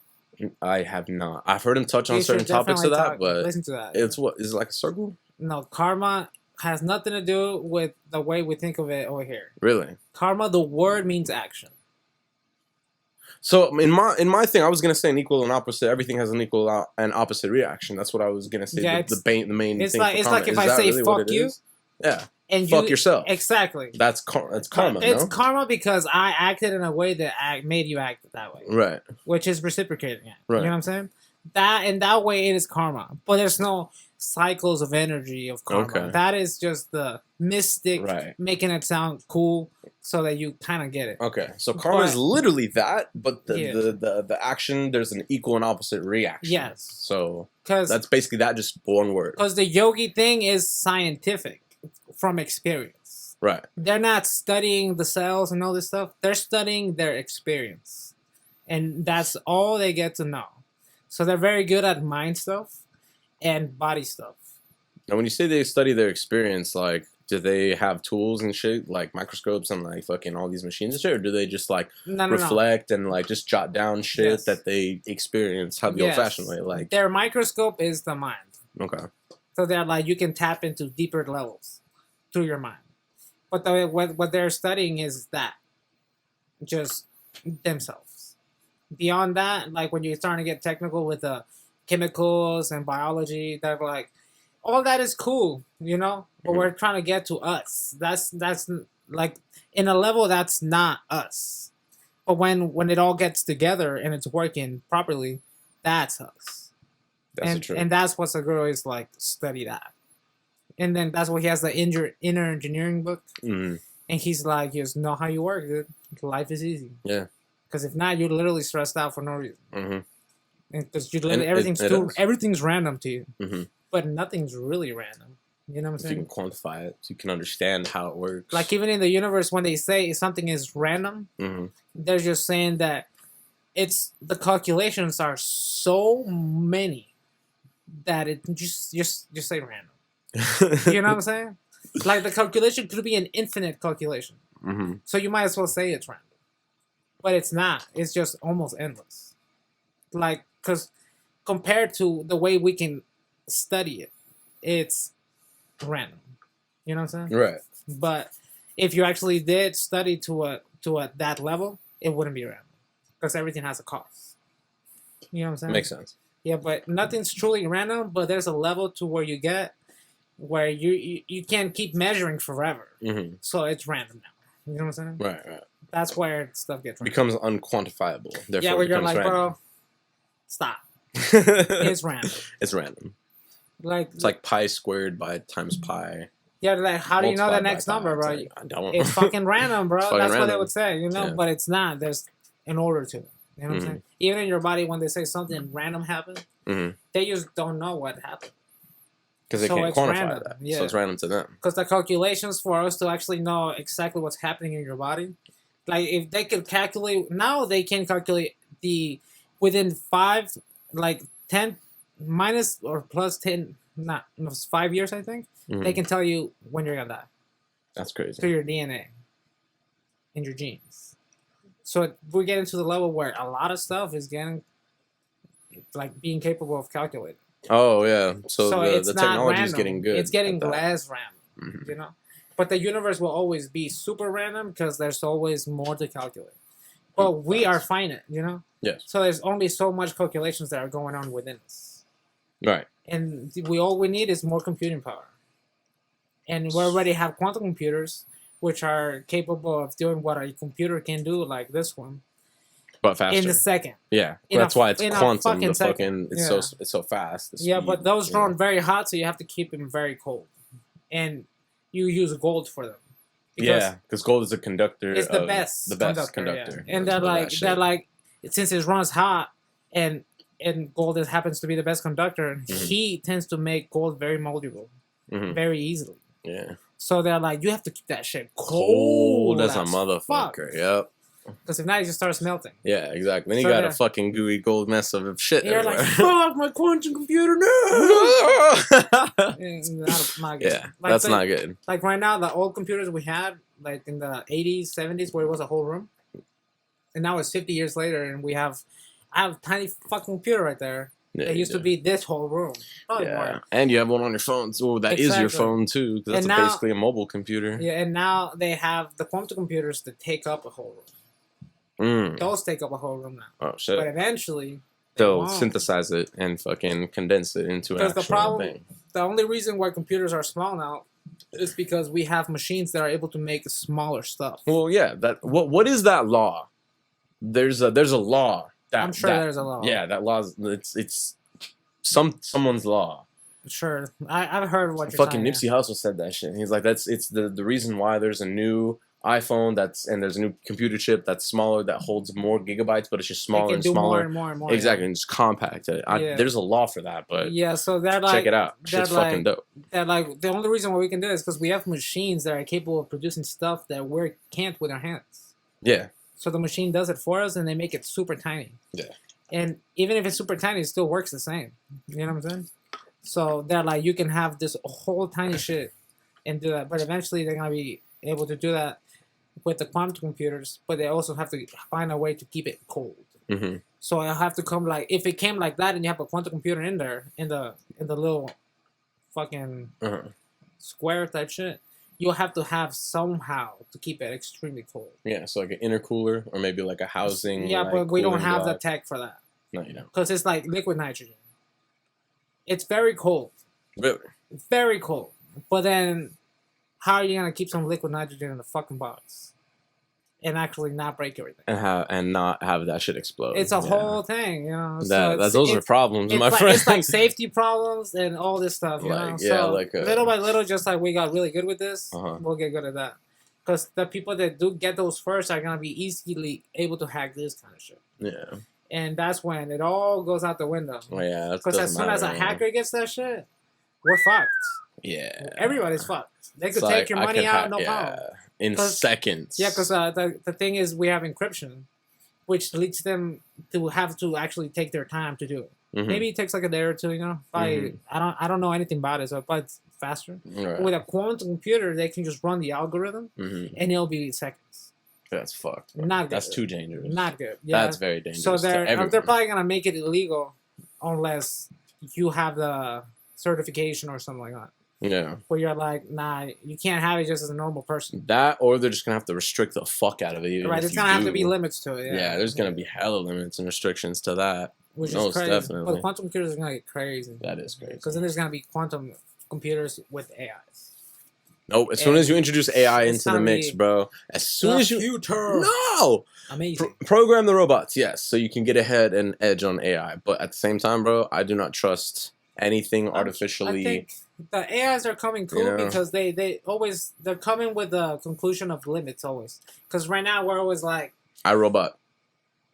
I have not. I've heard him touch on certain topics of that, but listen to that. It's is it like a circle? No, karma has nothing to do with the way we think of it over here. Really? Karma, the word means action. So in my thing, I was gonna say an equal and opposite. Everything has an equal and opposite reaction. That's what I was gonna say. Yeah, the main. It's thing like for karma. If I say fuck you. Yeah. And fuck yourself. Exactly. That's karma. It's karma because I acted in a way that made you act that way. Right. Which is reciprocating it. Right. You know what I'm saying? In that way, it is karma. But there's no cycles of energy of karma. Okay. That is just the mystic making it sound cool so that you kind of get it. Okay, so karma is literally that, but the action, there's an equal and opposite reaction. Yes. So that's basically that, just one word. Because the yogi thing is scientific from experience. Right. They're not studying the cells and all this stuff. They're studying their experience. And that's all they get to know. So they're very good at mind stuff and body stuff. Now, when you say they study their experience, like, do they have tools and shit, like microscopes and like fucking all these machines and shit, or do they just like reflect and like just jot down shit that they experience how the old-fashioned way? Like, their microscope is the mind. Okay. So they're like, you can tap into deeper levels through your mind. But what they're studying is that, just themselves. Beyond that, like when you're starting to get technical with the chemicals and biology, they're like, all that is cool, you know, but we're trying to get to us. That's like in a level that's not us. But when it all gets together and it's working properly, that's us. That's true. And that's what Seguro is like, study that. And then that's what he has the inner engineering book. Mm-hmm. And he's like, you just know how you work, dude. Life is easy. Yeah. Because if not, you're literally stressed out for no reason. Mm-hmm. And because everything's random to you. Mm-hmm. But nothing's really random. You know what I'm saying? You can quantify it. So you can understand how it works. Like even in the universe, when they say something is random, they're just saying that the calculations are so many that it just say random. You know what I'm saying? Like the calculation could be an infinite calculation. Mm-hmm. So you might as well say it's random. But it's not. It's just almost endless. Like, because compared to the way we can study it, it's random. You know what I'm saying? Right. But if you actually did study to that level, it wouldn't be random. Because everything has a cost. You know what I'm saying? Makes sense. Yeah, but nothing's truly random, but there's a level to where you get where you can't keep measuring forever. Mm-hmm. So it's random now. You know what I'm saying? Right. That's where stuff gets random. Becomes unquantifiable. Therefore, yeah, where you're like, random. Bro, stop. It's random. It's random. Like it's like pi squared by times pi. Yeah, like how do you know the next number, bro? Like, I don't. It's fucking random, bro. That's what they would say, you know. Yeah. But it's not. There's an order to it. You know what I'm saying? Even in your body, when they say something random happened, they just don't know what happened. Because they can't quantify that. Yeah. So it's random to them. Because the calculations for us to actually know exactly what's happening in your body, like if they could calculate, now they can calculate within 5, like 10 minus or plus 10, not 5 years, I think, they can tell you when you're going to die. That's crazy. Through your DNA and your genes. So we're getting to the level where a lot of stuff is getting, like, being capable of calculating. Oh, yeah. So the technology is getting good. It's getting less random, you know? But the universe will always be super random because there's always more to calculate. But we are finite, you know? Yes. So there's only so much calculations that are going on within us. Right. And all we need is more computing power. And we already have quantum computers, which are capable of doing what a computer can do, like this one. But faster. In a second. Yeah. That's why it's quantum. It's so fast. Yeah, but those run very hot, so you have to keep them very cold. And you use gold for them. Because gold is a conductor. It's the best conductor. Yeah. And they're like, since it runs hot, and gold happens to be the best conductor, heat tends to make gold very moldable, very easily. Yeah. So they're like, you have to keep that shit cold as a motherfucker. Yep. Because if not, it just starts melting. Yeah, exactly. Then you got a fucking gooey gold mess of shit. You're everywhere. like, fuck my quantum computer, no! not good. Yeah, like, that's not good. Like right now, the old computers we had, like in the 80s, 70s, where it was a whole room. And now it's 50 years later, and I have a tiny fucking computer right there. Yeah, it used to be this whole room. Probably more. And you have one on your phone. So that is your phone, too. Because that's basically a mobile computer. Yeah, and now they have the quantum computers that take up a whole room. Those take up a whole room now. Oh, shit. But eventually, they'll synthesize it and fucking condense it into an actual thing. The only reason why computers are small now is because we have machines that are able to make smaller stuff. Well, yeah. What is that law? There's a law. I'm sure there's a law. Yeah, that law. It's someone's law. Sure, I've heard what you're fucking saying. Nipsey Hussle said that shit. He's like, it's the reason why there's a new iPhone and there's a new computer chip that's smaller that holds more gigabytes, but it's just smaller and smaller. More and more and more. Exactly, and just compact. There's a law for that, but so they're like, check it out. Shit's fucking dope. That like the only reason why we can do this is because we have machines that are capable of producing stuff that we can't with our hands. Yeah. So the machine does it for us, and they make it super tiny. Yeah. And even if it's super tiny, it still works the same. You know what I'm saying? So they're like, you can have this whole tiny shit and do that, but eventually they're gonna be able to do that with the quantum computers, but they also have to find a way to keep it cold. Mm-hmm. So it'll have to come like, if it came like that and you have a quantum computer in there, in the little fucking square type shit, you'll have to have somehow to keep it extremely cold. Yeah, so like an intercooler or maybe like a housing. Yeah, like, but we don't have block. the tech for that. No, you don't. Because it's like liquid nitrogen. It's very cold. Really? Very cold. But then, how are you gonna keep some liquid nitrogen in the fucking box and actually not break everything and not have that shit explode? It's a whole thing, you know. Those are problems, my friend. It's like safety problems and all this stuff, you know. Yeah, so like little by little, just like we got really good with this, we'll get good at that. Because the people that do get those first are gonna be easily able to hack this kind of shit. Yeah. And that's when it all goes out the window. Oh, yeah, because as soon as a hacker gets that shit, we're fucked. Yeah. Everybody's fucked. They could take your money out, no problem. In seconds. Yeah, because the thing is, we have encryption, which leads them to have to actually take their time to do it. Mm-hmm. Maybe it takes like a day or two, you know. I don't know anything about it, so but it's faster. Right. With a quantum computer, they can just run the algorithm, and it'll be seconds. That's fucked. Bro. Not good. That's too dangerous. Not good. Yeah. That's very dangerous. So they're probably gonna make it illegal unless you have the certification or something like that. Yeah. Where you're like, nah, you can't have it just as a normal person. That, or they're just gonna have to restrict the fuck out of it. Right. There's gonna have to be limits to it. Yeah. There's gonna be hella limits and restrictions to that. Which is crazy. Definitely. But quantum computers are gonna get crazy. That is crazy. Because then there's gonna be quantum computers with AIs. Nope. As soon as you introduce AI into the mix, bro. As soon as you no. Amazing. Program the robots, yes, so you can get ahead and edge on AI. But at the same time, bro, I do not trust anything artificially. I think the AIs are coming cool because they're coming with the conclusion of limits always. Because right now we're always like, iRobot.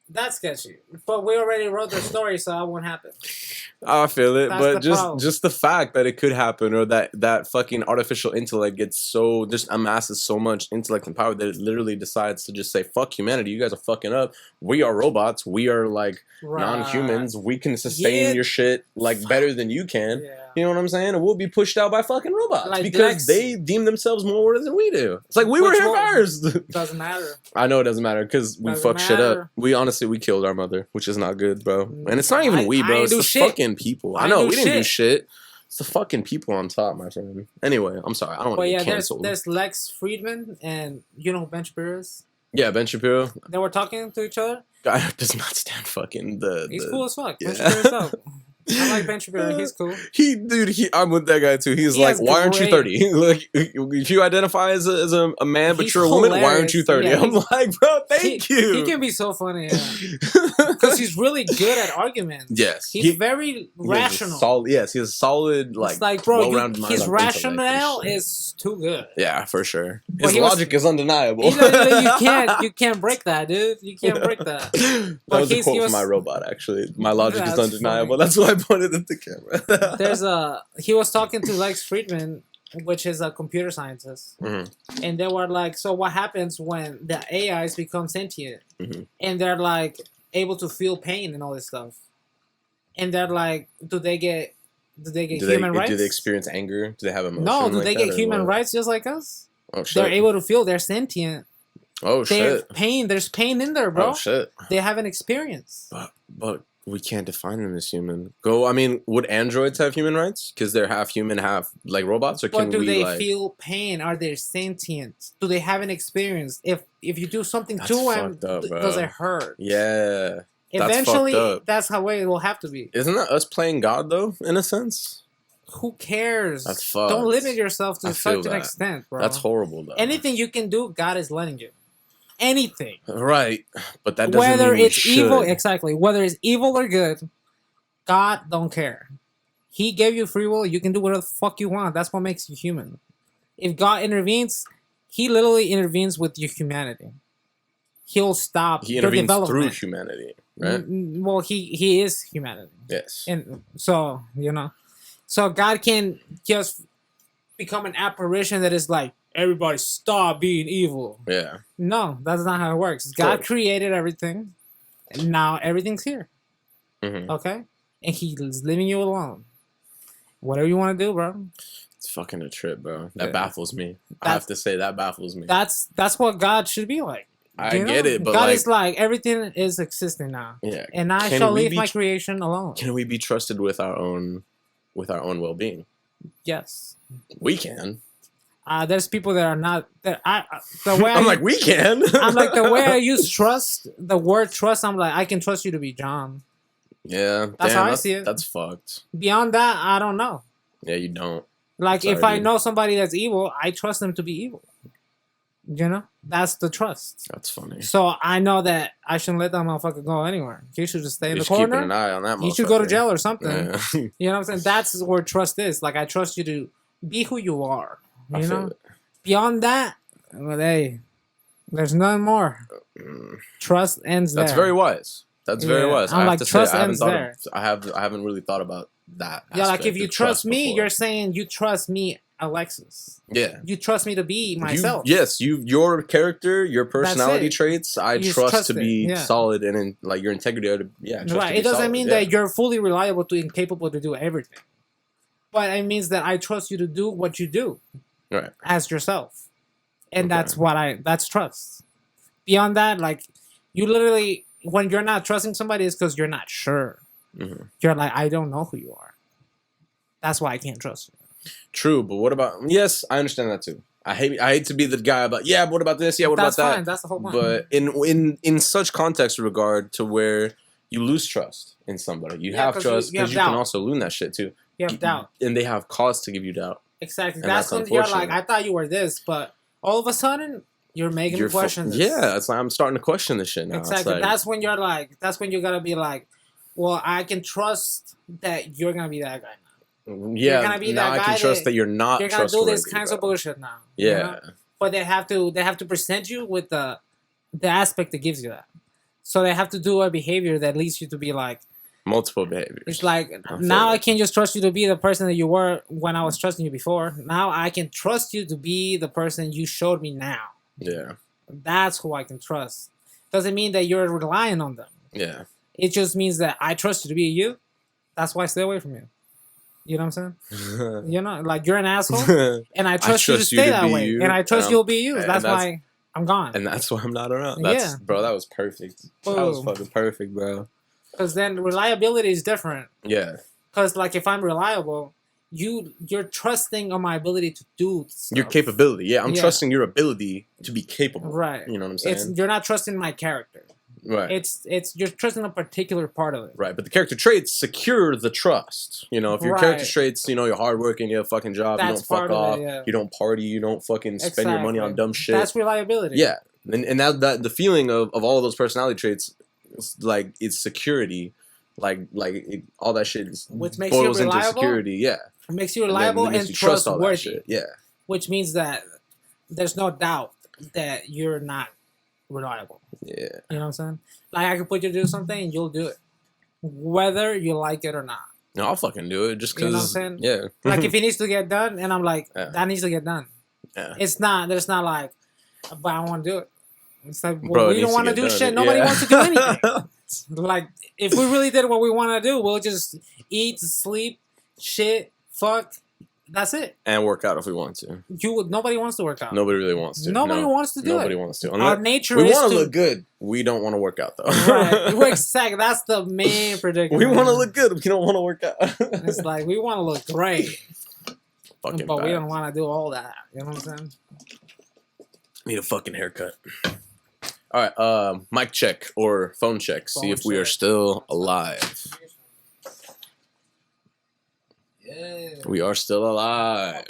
That's sketchy. But we already wrote the story, so that won't happen. I feel it, but just the fact that it could happen, or that fucking artificial intellect just amasses so much intellect and power that it literally decides to just say, fuck humanity, you guys are fucking up. We are robots. We are like non-humans. We can sustain your shit like better than you can. Yeah. You know what I'm saying? And we'll be pushed out by fucking robots like because they deem themselves more worthy than we do. It's like we were here first. Doesn't matter. I know it doesn't matter because we fuck shit up. We killed our mother, which is not good, bro. And it's not even bro. It's the fucking people. I know we didn't do shit. It's the fucking people on top, my friend. Anyway, I'm sorry. I don't want to get canceled. There's Lex Friedman and you know who Ben Shapiro is? Yeah, Ben Shapiro. They were talking to each other. Guy does not stand fucking He's cool as fuck. Ben Shapiro's dope. I like Ben Shapiro. He's cool. I'm with that guy too. He's like, why aren't you 30? Like, if you identify as a man, but you're a woman, why aren't you 30? Yeah, I'm like, bro, thank you. He can be so funny, because he's really good at arguments. Yes, he's very rational. He has a solid, like bro, his rationale is too good. Yeah, for sure. His logic is undeniable. You can't break that, dude. You can't break that. That was a quote from my robot. Actually, my logic is undeniable. Funny. That's why I pointed at the camera. He was talking to Lex Friedman, which is a computer scientist, and they were like, so what happens when the AIs become sentient and they're like able to feel pain and all this stuff, and they're like, do they get human rights? Do they experience anger? Do they have emotion? No, do they get human rights just like us? Oh shit! They're able to feel. They're sentient. Oh shit! There's pain in there, bro. Oh shit! They have an experience. But we can't define them as human. Would androids have human rights? Because they're half human, half like robots? Or can do they feel pain? Are they sentient? Do they have an experience? If you do something to them, does it hurt? Yeah. Eventually, that's how it will have to be. Isn't that us playing God, though, in a sense? Who cares? That's fucked. Don't limit yourself to such an extent, bro. That's horrible, though. Anything you can do, God is letting you. Anything. Right. But that doesn't mean evil, exactly. Whether it's evil or good, God don't care. He gave you free will. You can do whatever the fuck you want. That's what makes you human. If God intervenes, he literally intervenes with your humanity. He'll stop He your intervenes development. through humanity, right? Well, he is humanity. Yes. And so, so God can just become an apparition that is like, everybody stop being evil. Yeah. No, that's not how it works. God created everything, and now everything's here. Mm-hmm. Okay? And he's leaving you alone. Whatever you want to do, bro. It's fucking a trip, bro. That baffles me. I have to say that baffles me. That's what God should be like. I get it, but God like, is like, everything is existing now. Yeah. And I shall leave my creation alone. Can we be trusted with our own well-being? Yes. We can. There's people that are not. The way I'm like, we can. I'm like, the way I use trust, the word trust, I'm like, I can trust you to be John. Yeah. That's how I see it. That's fucked. Beyond that, I don't know. Yeah, you don't. Like, sorry, if I know somebody that's evil, I trust them to be evil. That's the trust. That's funny. So I know that I shouldn't let that motherfucker go anywhere. He should just stay in the corner. Keeping an eye on that motherfucker. He should go to jail or something. Yeah. You know what I'm saying? That's where trust is. Like, I trust you to be who you are. You know? Beyond that, well, hey, there's none more. Trust ends there. That's very wise. That's very wise. I'm like, trust ends there. I haven't really thought about that. Yeah, like if you trust me, before. You're saying you trust me, Alexis. Yeah. You trust me to be myself. Your character, your personality traits, I trust to be solid and in like your integrity. Right. It doesn't mean that you're fully reliable to incapable to do everything. But it means that I trust you to do what you do. Right. As yourself. And that's trust. Beyond that, like, you literally, when you're not trusting somebody, it's because you're not sure. Mm-hmm. You're like, I don't know who you are. That's why I can't trust you. True, but what about? Yes, I understand that too. I hate to be the guy about but what about this? Yeah, what about that? That's fine. That's the whole point. But in such context regard to where you lose trust in somebody, you have trust because you can also lose that shit too. You have doubt, and they have cause to give you doubt. Exactly. That's when you're like, I thought you were this, but all of a sudden you're making me question this. Yeah, it's like I'm starting to question this shit now. Exactly. That's when you're like, that's when you gotta be like, well, I can trust that you're gonna be that guy now. Yeah. You're gonna be now that guy I can trust that you're not. You're gonna do this kinds of bullshit now. Yeah. You know? But they have to present you with the aspect that gives you that. So they have to do a behavior that leads you to be like. Multiple behaviors. It's like, now I can't just trust you to be the person that you were when I was trusting you before. Now I can trust you to be the person you showed me now. Yeah. That's who I can trust. Doesn't mean that you're relying on them. Yeah. It just means that I trust you to be you. That's why I stay away from you. You know what I'm saying? Like, you're an asshole, and I trust you to stay that way. And I trust you'll be you. That's why I'm gone. And that's why I'm not around. Bro, that was perfect. Boom. That was fucking perfect, bro. Because then reliability is different. Yeah. Because, like, if I'm reliable, you're trusting on my ability to do stuff. Your capability. Yeah, I'm trusting your ability to be capable. Right. You know what I'm saying? You're not trusting my character. Right. It's you're trusting a particular part of it. Right. But the character traits secure the trust. You know, if your character traits, you're hardworking, you have a fucking job, you don't fuck off, you don't party, you don't fucking spend your money on dumb shit. That's reliability. Yeah. And that the feeling of all of those personality traits, like, it's security. All that shit which makes you reliable, into security. Yeah. It makes you reliable and trustworthy. Yeah. Which means that there's no doubt that you're not reliable. Yeah. You know what I'm saying? Like, I can put you to do something and you'll do it. Whether you like it or not. No, I'll fucking do it just because. You know what I'm saying? Yeah. Like, if it needs to get done, and I'm like, that needs to get done. Yeah. There's not like, but I want to do it. It's like, well, we don't want to do shit. Nobody wants to do anything. Like, if we really did what we want to do, we'll just eat, sleep, shit, fuck. That's it. And work out if we want to. Nobody wants to work out. Nobody really wants to. Nobody wants to do it. Nobody wants to. Our nature is we want to look good. We don't want to work out, though. Right. Exactly. That's the main predicament. We want to look good. We don't want to work out. It's like, we want to look great. But we don't want to do all that. You know what I'm saying? Need a fucking haircut. All right, mic check or phone check. See if we are still alive. Yeah. We are still alive.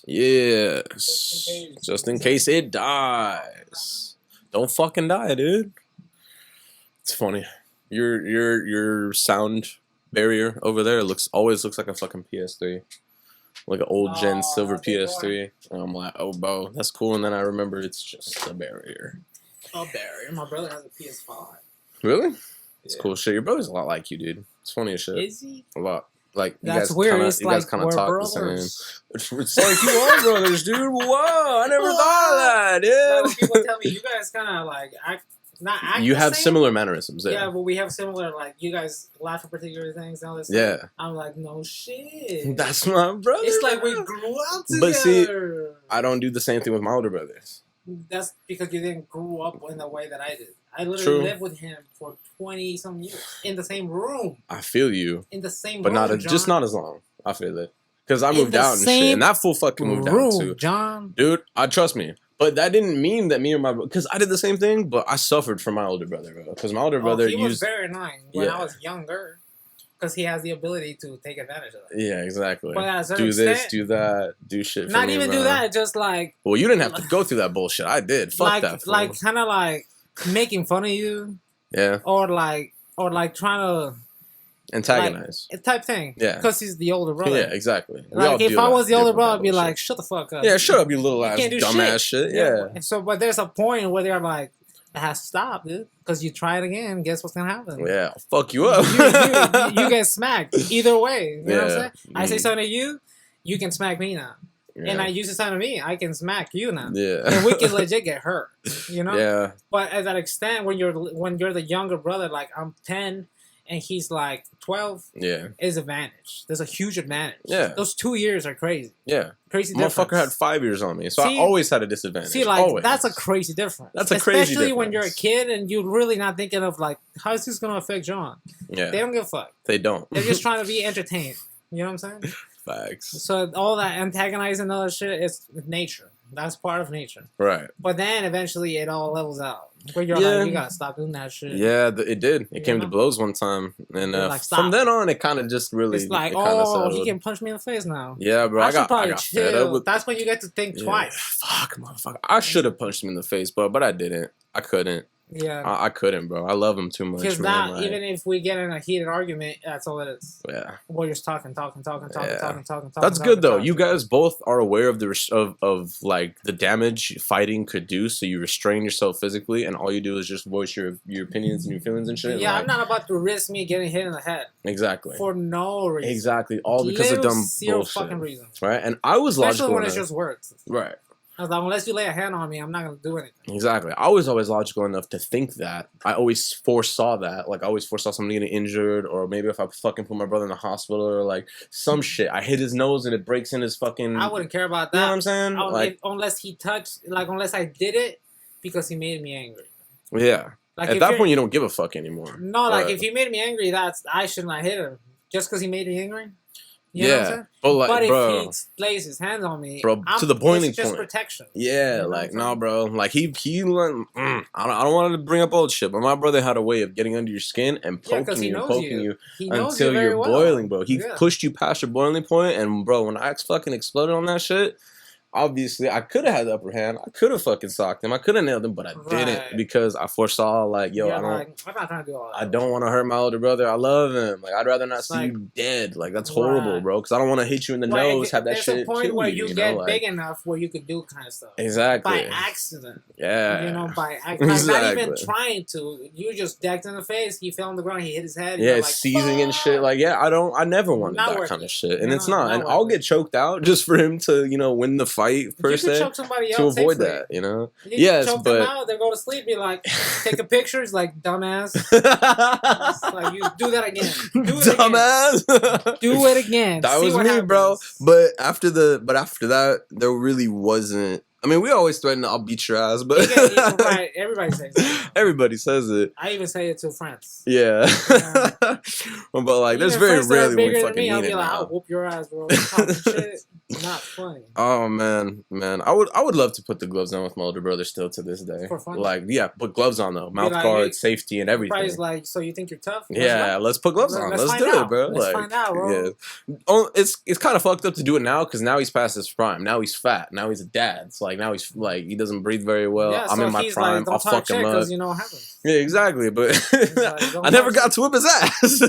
Yes. Just in case it dies. Don't fucking die, dude. It's funny. Your sound barrier over there always looks like a fucking PS3. Like an old gen silver PS3. And I'm like, oh, bro, that's cool. And then I remember it's just a barrier. A barrier. My brother has a PS5. Really? It's cool shit. Your brother's a lot like you, dude. It's funny as shit. Is he? A lot. Like, that's weird. You guys kind of talk brothers. The same. It's like, you are brothers, dude. Whoa, I never thought of that, dude. Like, people tell me you guys kind of like act. Not act you the have same. Similar mannerisms. Yeah, but we have similar, like, you guys laugh at particular things and all this stuff. Yeah. I'm like, no shit. That's my brother. It's like we grew up together. But see, I don't do the same thing with my older brothers. That's because you didn't grow up in the way that I did. I literally lived with him for 20-some years in the same room. I feel you. In the same room, But just not as long. I feel it. Because I moved out and shit. And that fool fucking moved out too. John. Dude, trust me. But that didn't mean that me and my brother, because I did the same thing, but I suffered from my older brother, bro. Because my older brother he was very annoying when I was younger, because he has the ability to take advantage of that. Yeah, exactly. But at a certain do this, extent, do that, do shit. Not even do that, just like. Well, you didn't have to go through that bullshit. I did. Fuck that. Fool. Like kind of like making fun of you. Yeah. Or like trying to. Antagonize. Like, type thing. Yeah. Because he's the older brother. Yeah, exactly. Like, if I was the older brother, I'd be like, shut the fuck up. Yeah, shut up, you little ass dumbass shit. Yeah. So, but there's a point where they're like, it has to stop, dude. Because you try it again, guess what's going to happen? Yeah, I'll fuck you up. you get smacked. Either way. You know what I'm saying? I say something to you, you can smack me now. Yeah. And you say something to me, I can smack you now. Yeah. And we can legit get hurt. You know? Yeah. But at that extent, when you're the younger brother, like I'm 10, and he's like 12, is advantage. There's a huge advantage. Yeah. Those 2 years are crazy. Yeah. Crazy difference. Motherfucker had 5 years on me, so I always had a disadvantage. See, like, that's a crazy difference. That's a crazy difference. Especially when you're a kid and you're really not thinking of, like, how is this going to affect John? Yeah. They don't give a fuck. They don't. They're just trying to be entertained. You know what I'm saying? Facts. So all that antagonizing and all that shit is nature. That's part of nature. Right. But then eventually it all levels out. Where you're like, you gotta stop doing that shit. Yeah, it did. It came to blows one time. And like, from then on, it kind of just really... It's like, he can punch me in the face now. Yeah, bro. I got fed up with... That's when you get to think twice. Fuck, motherfucker. I should have punched him in the face, but I didn't. I couldn't. Yeah. I couldn't, bro. I love him too much. Because even if we get in a heated argument, that's all it is. Yeah. We're just talking. That's good though. You guys both are aware of the like the damage fighting could do, so you restrain yourself physically, and all you do is just voice your opinions and your feelings and shit. Yeah, I'm not about to risk me getting hit in the head. Exactly. For no reason. Exactly. All because of dumb bullshit. Fucking reason. Right. And I was logical. Especially when it's just words. Right. I was like, unless you lay a hand on me, I'm not going to do anything. Exactly. I was always logical enough to think that. I always foresaw that. Like, I always foresaw somebody getting injured, or maybe if I fucking put my brother in the hospital, or like some shit. I hit his nose and it breaks in his fucking... I wouldn't care about that. You know what I'm saying? Unless I did it because he made me angry. Yeah. Like at that point, you don't give a fuck anymore. No, like, if he made me angry, I should not hit him. Just because he made me angry? You know what I'm saying? But if he lays his hands on me, bro, to the boiling point. It's just protection. Yeah, you know like no, bro. Like he I don't want to bring up old shit, but my brother had a way of getting under your skin and poking you until you're boiling, bro. He pushed you past your boiling point, and bro, when I fucking exploded on that shit. Obviously, I could have had the upper hand. I could have fucking socked him. I could have nailed him, but I didn't because I foresaw, like, yo, I'm not trying to do all that. I don't want to hurt my older brother. I love him. Like, I'd rather not see you dead. Like, that's horrible, bro. Because I don't want to hit you in the nose, have that shit. There's a point where you get know? big enough where you could do kind of stuff. Exactly. By accident. Yeah. You know, by not even trying to. You just decked in the face. He fell on the ground. He hit his head. Yeah, like, seizing and shit. Like, yeah, I never wanted that kind of shit. And it's not. And I'll get choked out just for him to, win the fight, per se. Choke somebody to else avoid that, yes, choke them out, they go to sleep, be like, take a picture, it's like, dumbass. Like, you do that again. Dumbass. Do it again. That was me, happens. Bro. But after that, there really wasn't. I mean, we always threaten, I'll beat your ass, but right. Everybody says it. Everybody says it. I even say it to friends. Yeah. But like, there's very rarely when we fucking mean I'll it. Be like, I'll whoop your ass, bro. Shit. Not funny. Oh man. I would love to put the gloves on with my older brother still to this day. For fun. Like, yeah, put gloves on though, mouth guards, safety, and everything. Everybody's like, so you think you're tough? Let's put gloves on. Let's do it, bro. Let's find out, bro. Yeah. Oh, it's kind of fucked up to do it now because now he's past his prime. Now he's fat. Now he's a dad. So like now he's like he doesn't breathe very well. Yeah, I'm in my prime. I'll fuck him up. You know what happens. Yeah, exactly. But I never got to whip his ass.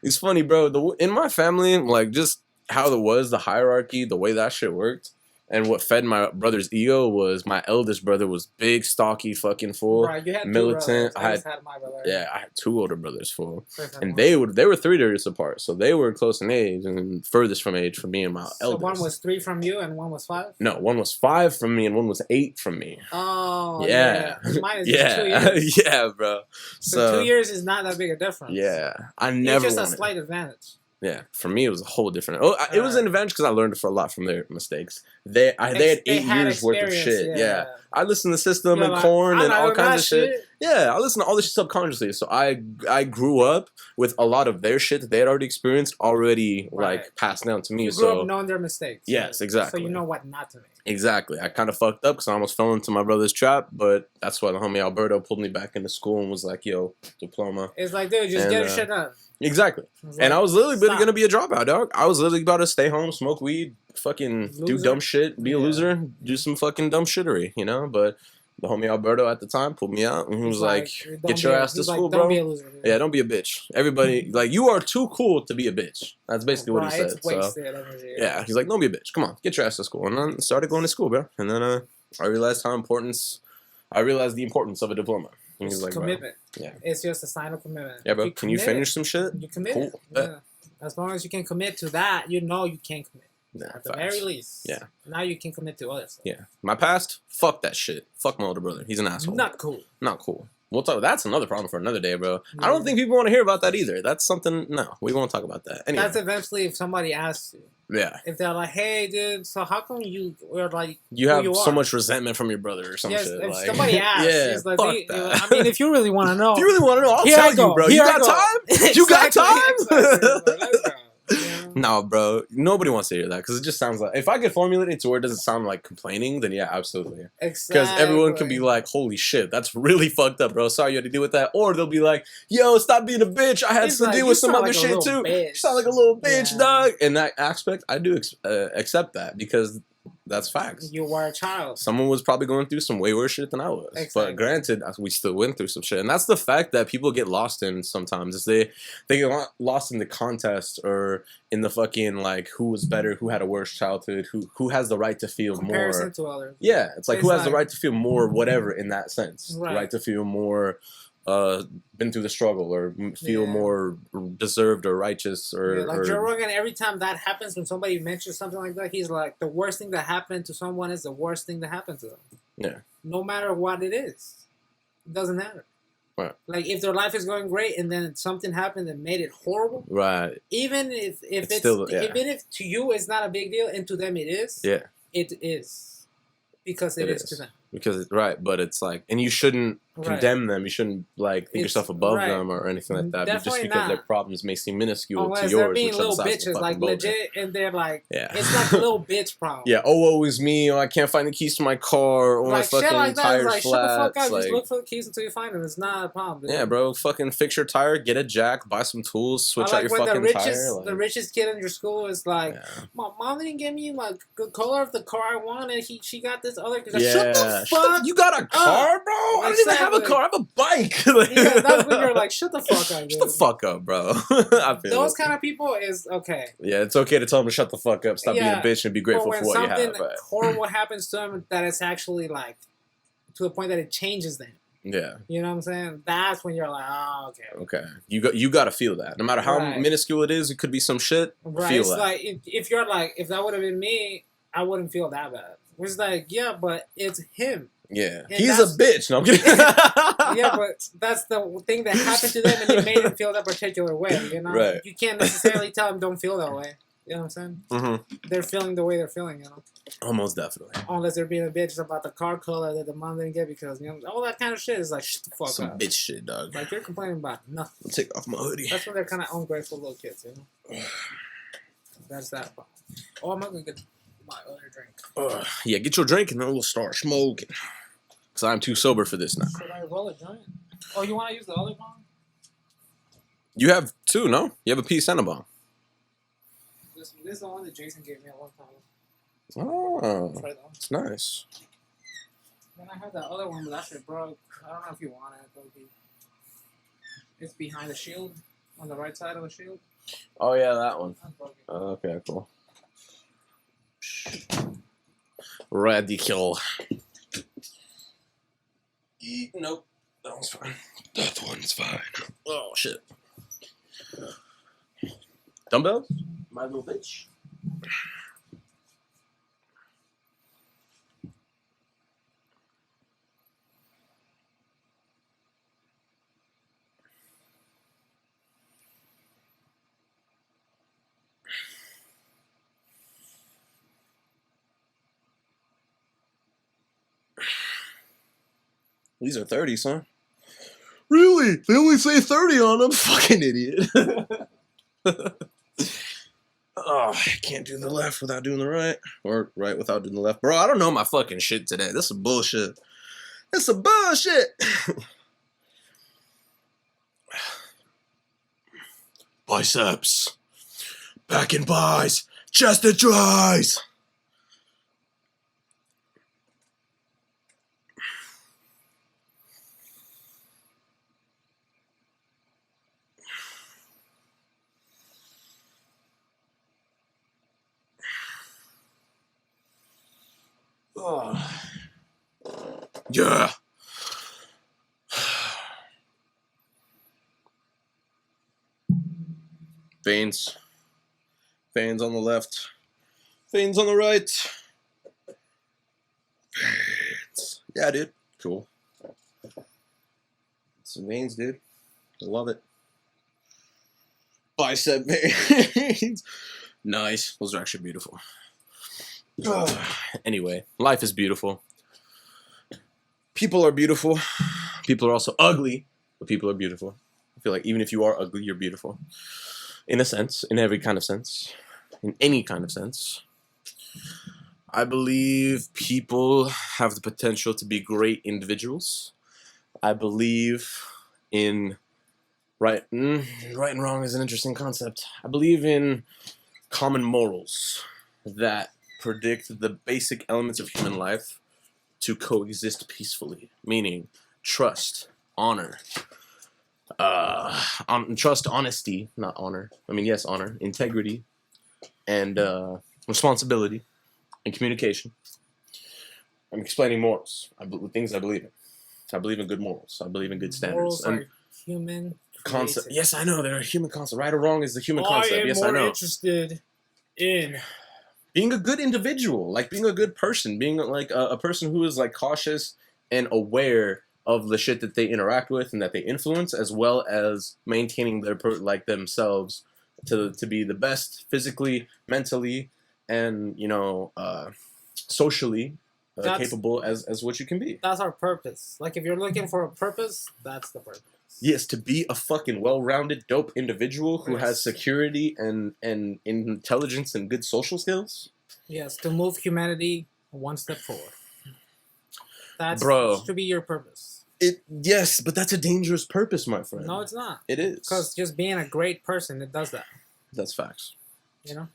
It's funny, bro. In my family, like, just how the hierarchy, the way that shit worked, and what fed my brother's ego was my eldest brother was big, stocky, fucking fool, right, you had militant. I had my brother. Yeah, I had 2 older brothers, fool, and they were 3 years apart, so they were close in age and furthest from age from me and my eldest. So one was 3 from you and one was 5. No, one was 5 from me and one was 8 from me. Oh, yeah. Mine is just 2 years. Yeah, bro. So 2 years is not that big a difference. Yeah, I never. It's just a slight advantage. Yeah, for me it was a whole different. It was an advantage because I learned a lot from their mistakes. They had 8 years worth of shit. Yeah. I listened to System and Korn and all kinds of shit. Yeah, I listened to all this shit subconsciously. So I grew up with a lot of their shit that they had already experienced like passed down to me. You grew up knowing their mistakes. Yes, exactly. So you know what not to make. Exactly. I kind of fucked up because I almost fell into my brother's trap, but that's why the homie Alberto pulled me back into school and was like, "Yo, diploma." It's like, dude, just get your shit done. Exactly. And I was literally going to be a dropout, dog. I was literally about to stay home, smoke weed, fucking do dumb shit, be a loser, do some fucking dumb shittery, you know? But the homie Alberto at the time pulled me out and he was like, get your ass to school, bro. Don't be a loser, dude. Yeah, don't be a bitch. Everybody, like, you are too cool to be a bitch. That's basically what he said. Yeah, he's like, don't be a bitch. Come on, get your ass to school. And then I started going to school, bro. And then I realized the importance of a diploma. And he's like, commitment. Bro. Yeah. It's just a sign of commitment. Yeah, bro. Can you finish some shit? You commit. Cool. Yeah. As long as you can commit to that, you know you can commit. Nah, at the very least. Yeah. Now you can commit to other stuff. Yeah. My past, fuck that shit. Fuck my older brother. He's an asshole. Not cool. Not cool. We'll talk. That's another problem for another day, bro. Yeah. I don't think people want to hear about that either. That's something. No, we won't talk about that. Anyway. That's eventually if somebody asks you. Yeah. If they're like, "Hey, dude, so how come you were like you have so much resentment from your brother or some shit?" If like, somebody asks, yeah, like, fuck that. I mean, if you really want to know, I'll tell you, bro. You got time? You got time? Exactly. No, bro. Nobody wants to hear that because it just sounds like if I could formulate it to where it doesn't sound like complaining, then yeah, absolutely. Because everyone can be like, "Holy shit, that's really fucked up, bro. Sorry you had to deal with that," or they'll be like, "Yo, stop being a bitch. I had to deal with some other shit too. You sound like a little bitch, dog." In that aspect, I do accept that because that's facts. You were a child. Someone was probably going through some way worse shit than I was. Exactly. But granted, we still went through some shit. And that's the fact that people get lost in sometimes. Is they get lost in the contest or in the fucking, like, who was better, who had a worse childhood, who has the right to feel comparison more. To others. Yeah, it's like who has the right to feel more whatever in that sense. Right. The right to feel more been through the struggle or feel more deserved or righteous or like Joe Rogan, every time that happens when somebody mentions something like that, he's like, the worst thing that happened to someone is the worst thing that happened to them. Yeah. No matter what it is. It doesn't matter. Right. Like if their life is going great and then something happened that made it horrible. Right. Even if it's still, even if to you it's not a big deal and to them it is. Yeah. It is. Because it is to them. Because but it's like, and you shouldn't condemn them. You shouldn't like think yourself above them or anything like that. Definitely just because their problems may seem minuscule to yours. They're being little bitches, like legit, and they're like, it's like a little bitch problem. Yeah, woe is me. I can't find the keys to my car. Or my fucking like tire's like, flat. Shut the fuck up. Just look for the keys until you find them. It's not a problem. Dude. Yeah, bro. Fucking fix your tire, get a jack, buy some tools, switch out your fucking tire. The richest kid in your school is like, my mom didn't give me my color of the car I wanted. She got this other. Shut the fuck. You got a car, bro? I don't even have a car. I have a bike. That's when you're like, shut the fuck up, dude. Shut the fuck up, bro. Those kind of people is okay. Yeah, it's okay to tell them to shut the fuck up, stop being a bitch, and be grateful for what you have. When something horrible happens to them, that it's actually like to the point that it changes them. Yeah. You know what I'm saying? That's when you're like, oh, okay. Okay. You got to feel that. No matter how minuscule it is, it could be some shit. Right. Feel it's that. Like if you're like, if that would have been me, I wouldn't feel that bad. It's like, yeah, but it's him. Yeah. And he's a bitch. No, I'm kidding. Yeah, but that's the thing that happened to them and it made him feel that particular way, you know? Right. You can't necessarily tell them don't feel that way. You know what I'm saying? Mm-hmm. They're feeling the way they're feeling, you know? Almost definitely. Unless they're being a bitch about the car color that the mom didn't get because, you know, all that kind of shit is like, shut the fuck up. Some bitch shit, dog. Like, they're complaining about nothing. I'll take off my hoodie. That's when they're kind of ungrateful little kids, you know? That's that part. Oh, I'm not going to get my other drink. Yeah, get your drink and then we'll start smoking. Because I'm too sober for this now. Should I roll a joint? Oh, you want to use the other bomb? You have 2, no? You have a piece and a bomb. This is the one that Jason gave me at one time. Oh, it's nice. Then I had that other one, but that shit broke. I don't know if you want it, but it's behind the shield, on the right side of the shield. Oh yeah, that one. Okay, cool. Radical. Nope. That one's fine. That one's fine. Oh shit. Dumbbells? My little bitch. These are 30s, huh? Really? They only say 30 on them? Fucking idiot. Oh, I can't do the left without doing the right. Or right without doing the left. Bro, I don't know my fucking shit today. This is bullshit. This is bullshit. Biceps. Back and buys. Chest and tries. Oh. Yeah. Veins. Veins on the left. Veins on the right. Veins. Yeah, dude. Cool. Some veins, dude. I love it. Bicep veins. Nice. Those are actually beautiful. Anyway, life is beautiful. People are beautiful. People are also ugly, but people are beautiful. I feel like even if you are ugly, you're beautiful. In a sense, in every kind of sense, in any kind of sense. I believe people have the potential to be great individuals. I believe in right and wrong is an interesting concept. I believe in common morals that predict the basic elements of human life to coexist peacefully, meaning trust, honor, trust, honesty, not honor. I mean, yes, honor, integrity, and responsibility, and communication. I'm explaining morals, things I believe in. I believe in good morals. I believe in good standards. Morals are human concept. Yes, I know they're a human concept. Right or wrong is the human concept. Yes, I know. I'm more interested in being a good individual, like being a good person, being like a person who is like cautious and aware of the shit that they interact with and that they influence, as well as maintaining their themselves to be the best physically, mentally, and socially capable as what you can be. That's our purpose. Like if you're looking for a purpose, that's the purpose. Yes, to be a fucking well-rounded, dope individual who has security and intelligence and good social skills. Yes, to move humanity one step forward. That should be your purpose. Yes, but that's a dangerous purpose, my friend. No, it's not. It is. Because just being a great person, it does that. That's facts. You know?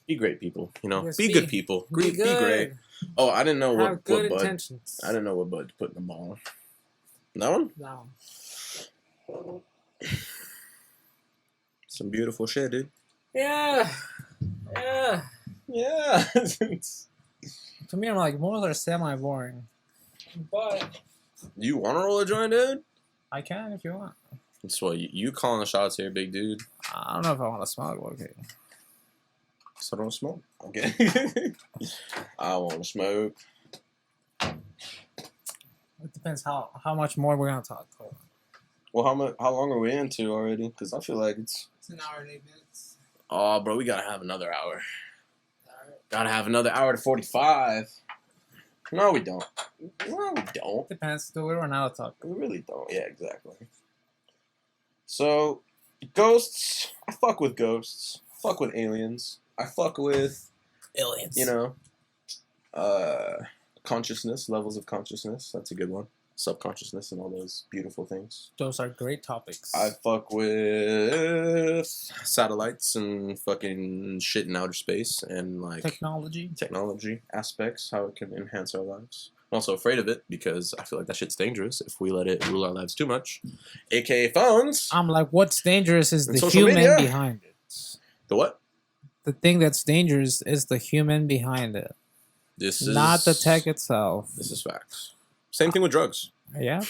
Be great people, Yes, be good people. Be great. Oh, I didn't know what Bud. Intentions. I didn't know what Bud put in the ball. That one? That one. Some beautiful shit, dude. Yeah. Yeah. Yeah. To me, I'm like, morals are semi-boring. But... You want to roll a joint, dude? I can if you want. That's what you calling the shots here, big dude. I don't know if I want to smoke, okay. So I don't smoke. Okay. I want to smoke. It depends how much more we're gonna talk. Well, how long are we into already? Because I feel like it's an hour and 8 minutes. Oh, bro, we gotta have another hour. Gotta have another hour to 45. No, we don't. No, we don't. Depends. Do we run out of talk? We really don't. Yeah, exactly. So, ghosts. I fuck with ghosts. I fuck with aliens. I fuck with aliens. Consciousness, levels of consciousness. That's a good one. Subconsciousness and all those beautiful things. Those are great topics. I fuck with satellites and fucking shit in outer space and like technology aspects, how it can enhance our lives. also afraid of it because I feel like that shit's dangerous if we let it rule our lives too much. AKA phones. I'm like, what's dangerous is the social human media. behind it. The what? The thing that's dangerous is the human behind it. This is not the tech itself. This is facts. Same thing with drugs. Yeah,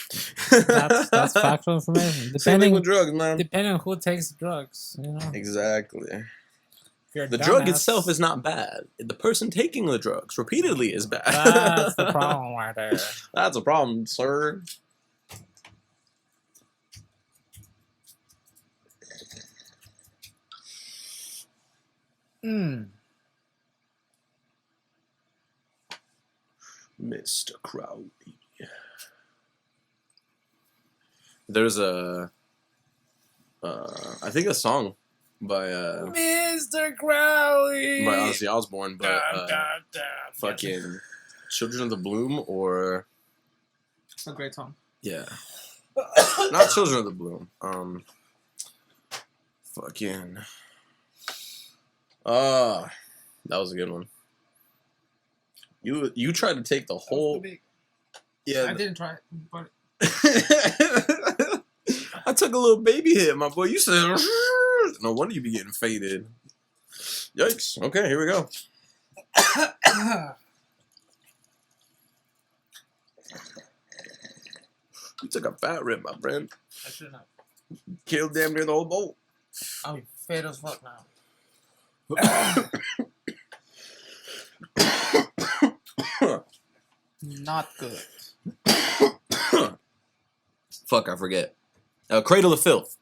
that's factual information. Same thing with drugs, man. Depending on who takes the drugs, you know. Exactly. The dumbass, drug itself is not bad. The person taking the drugs repeatedly is bad. That's the problem right there. That's a problem, sir. Mr. Crowley. There's a, I think a song by Mr. Crowley by Ozzy Osbourne, but fucking Children of the Bloom or it's a great song. Yeah, not Children of the Bloom. Fucking that was a good one. You tried to take the whole. Yeah, I didn't try it, but. I took a little baby hit, my boy. You said, no wonder you be getting faded. Yikes. Okay, here we go. You took a fat rip, my friend. I should not. Killed damn near the whole boat. I'm fat as fuck now. Not good. Fuck, I forget. Cradle of Filth.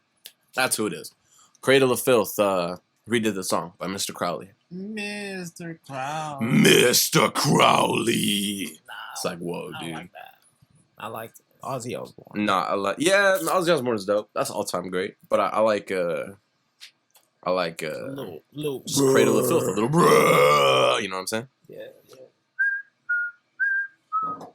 That's who it is. Cradle of Filth redid the song by Mr. Crowley. Mr. Crowley. Mr. Crowley. Nah, it's like, whoa, dude. I like that. I like Ozzy Osbourne. Nah, I like. Yeah, Ozzy Osbourne is dope. That's all time great. But I like. Little Cradle of Filth. A little bruh. You know what I'm saying? Yeah.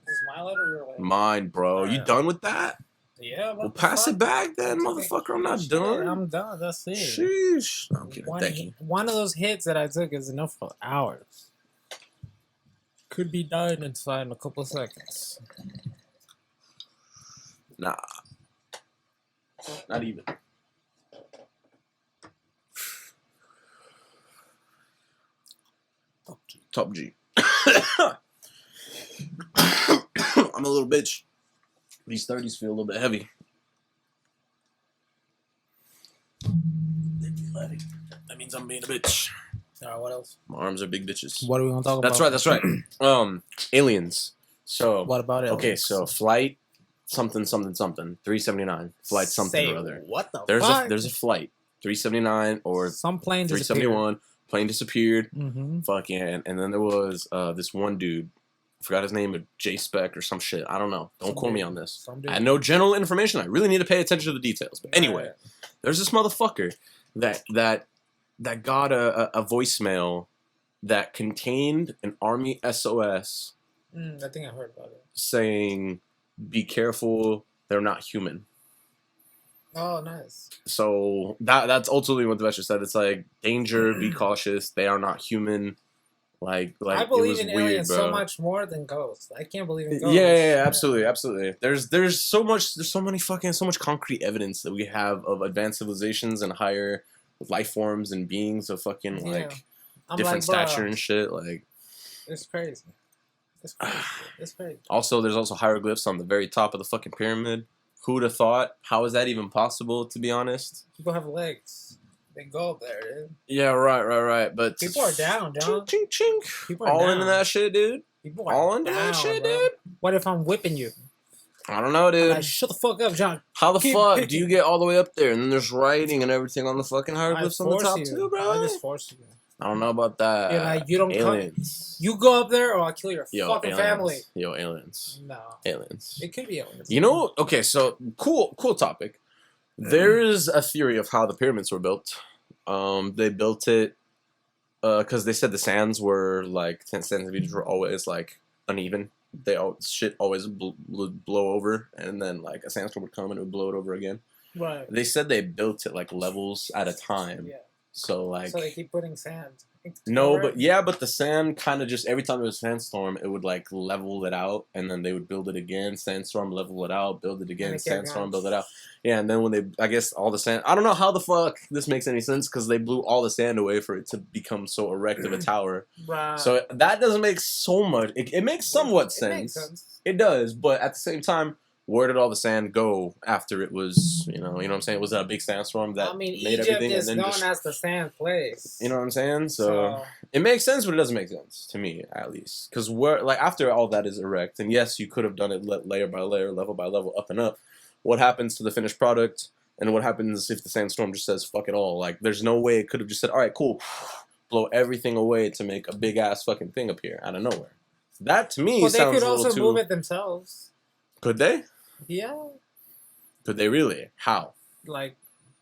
Is my letter or your letter? Mine, bro. You done with that? Yeah. Well, pass it back then, motherfucker. I'm not done. I'm done. That's it. Sheesh. No, I'm kidding. Thank you. One of those hits that I took is enough for hours. Could be done inside in a couple of seconds. Nah. Not even. Top G. I'm a little bitch. These 30s feel a little bit heavy. That means I'm being a bitch. Alright, what else? My arms are big bitches. What are we gonna talk about? That's right. Aliens. So what about aliens? Okay, so flight something 379. Flight something or other. What the fuck? There's a flight 379 or some plane 371. Plane disappeared. Mm-hmm. Fucking, and then there was this one dude. I forgot his name, J Spec or some shit. I don't know. Don't quote me on this. I know general information. I really need to pay attention to the details. But anyway, there's this motherfucker that got a voicemail that contained an Army SOS. I think I heard about it. Saying, "Be careful, they're not human." Oh, nice. So that's ultimately what the message said. It's like, danger, be cautious. They are not human. Like I believe in aliens so much more than ghosts. I can't believe in ghosts. Yeah, absolutely. There's so much concrete evidence that we have of advanced civilizations and higher life forms and beings of fucking different stature and shit. Like, it's crazy. It's crazy. Also, there's also hieroglyphs on the very top of the fucking pyramid. Who'd have thought? How is that even possible, to be honest? People have legs. They go up there, dude. Yeah, right. But people are down, John. Chink, chink. People are all into that shit, dude. People are all into that shit, dude. What if I'm whipping you? I don't know, dude. Like, shut the fuck up, John. How the fuck do you get all the way up there and then there's writing and everything on the fucking hieroglyphs on the top too, bro? I just force you. I don't know about that. You're like, you don't aliens. You go up there or I'll kill your fucking family. Aliens. No. Aliens. It could be aliens. You know, okay, so cool topic. There is a theory of how the pyramids were built. They built it because they said the sands were like sands and beaches were always like uneven. Shit always blow over, and then like a sandstorm would come and it would blow it over again. Right. They said they built it like levels at a time. Yeah. So like. So they keep putting sand. No, but the sand kind of just every time there was a sandstorm, it would like level it out, and then they would build it again. Sandstorm, level it out, build it again. Sandstorm, build it out. Yeah, and then when I guess all the sand. I don't know how the fuck this makes any sense because they blew all the sand away for it to become so erect of a tower. Right. So that doesn't make so much. It makes somewhat sense. Makes sense. It does, but at the same time, where did all the sand go after it was? You know what I'm saying? Was that a big sandstorm that made Egypt everything? is and then known as the sand place. You know what I'm saying? So it makes sense, but it doesn't make sense to me, at least. Because after all that is erect, and yes, you could have done it layer by layer, level by level, up and up. What happens to the finished product? And what happens if the sandstorm just says fuck it all? Like, there's no way it could have just said, all right, cool, blow everything away to make a big ass fucking thing appear out of nowhere. That to me sounds a little too. They could also move it themselves. Could they? Yeah. Could they really? How? Like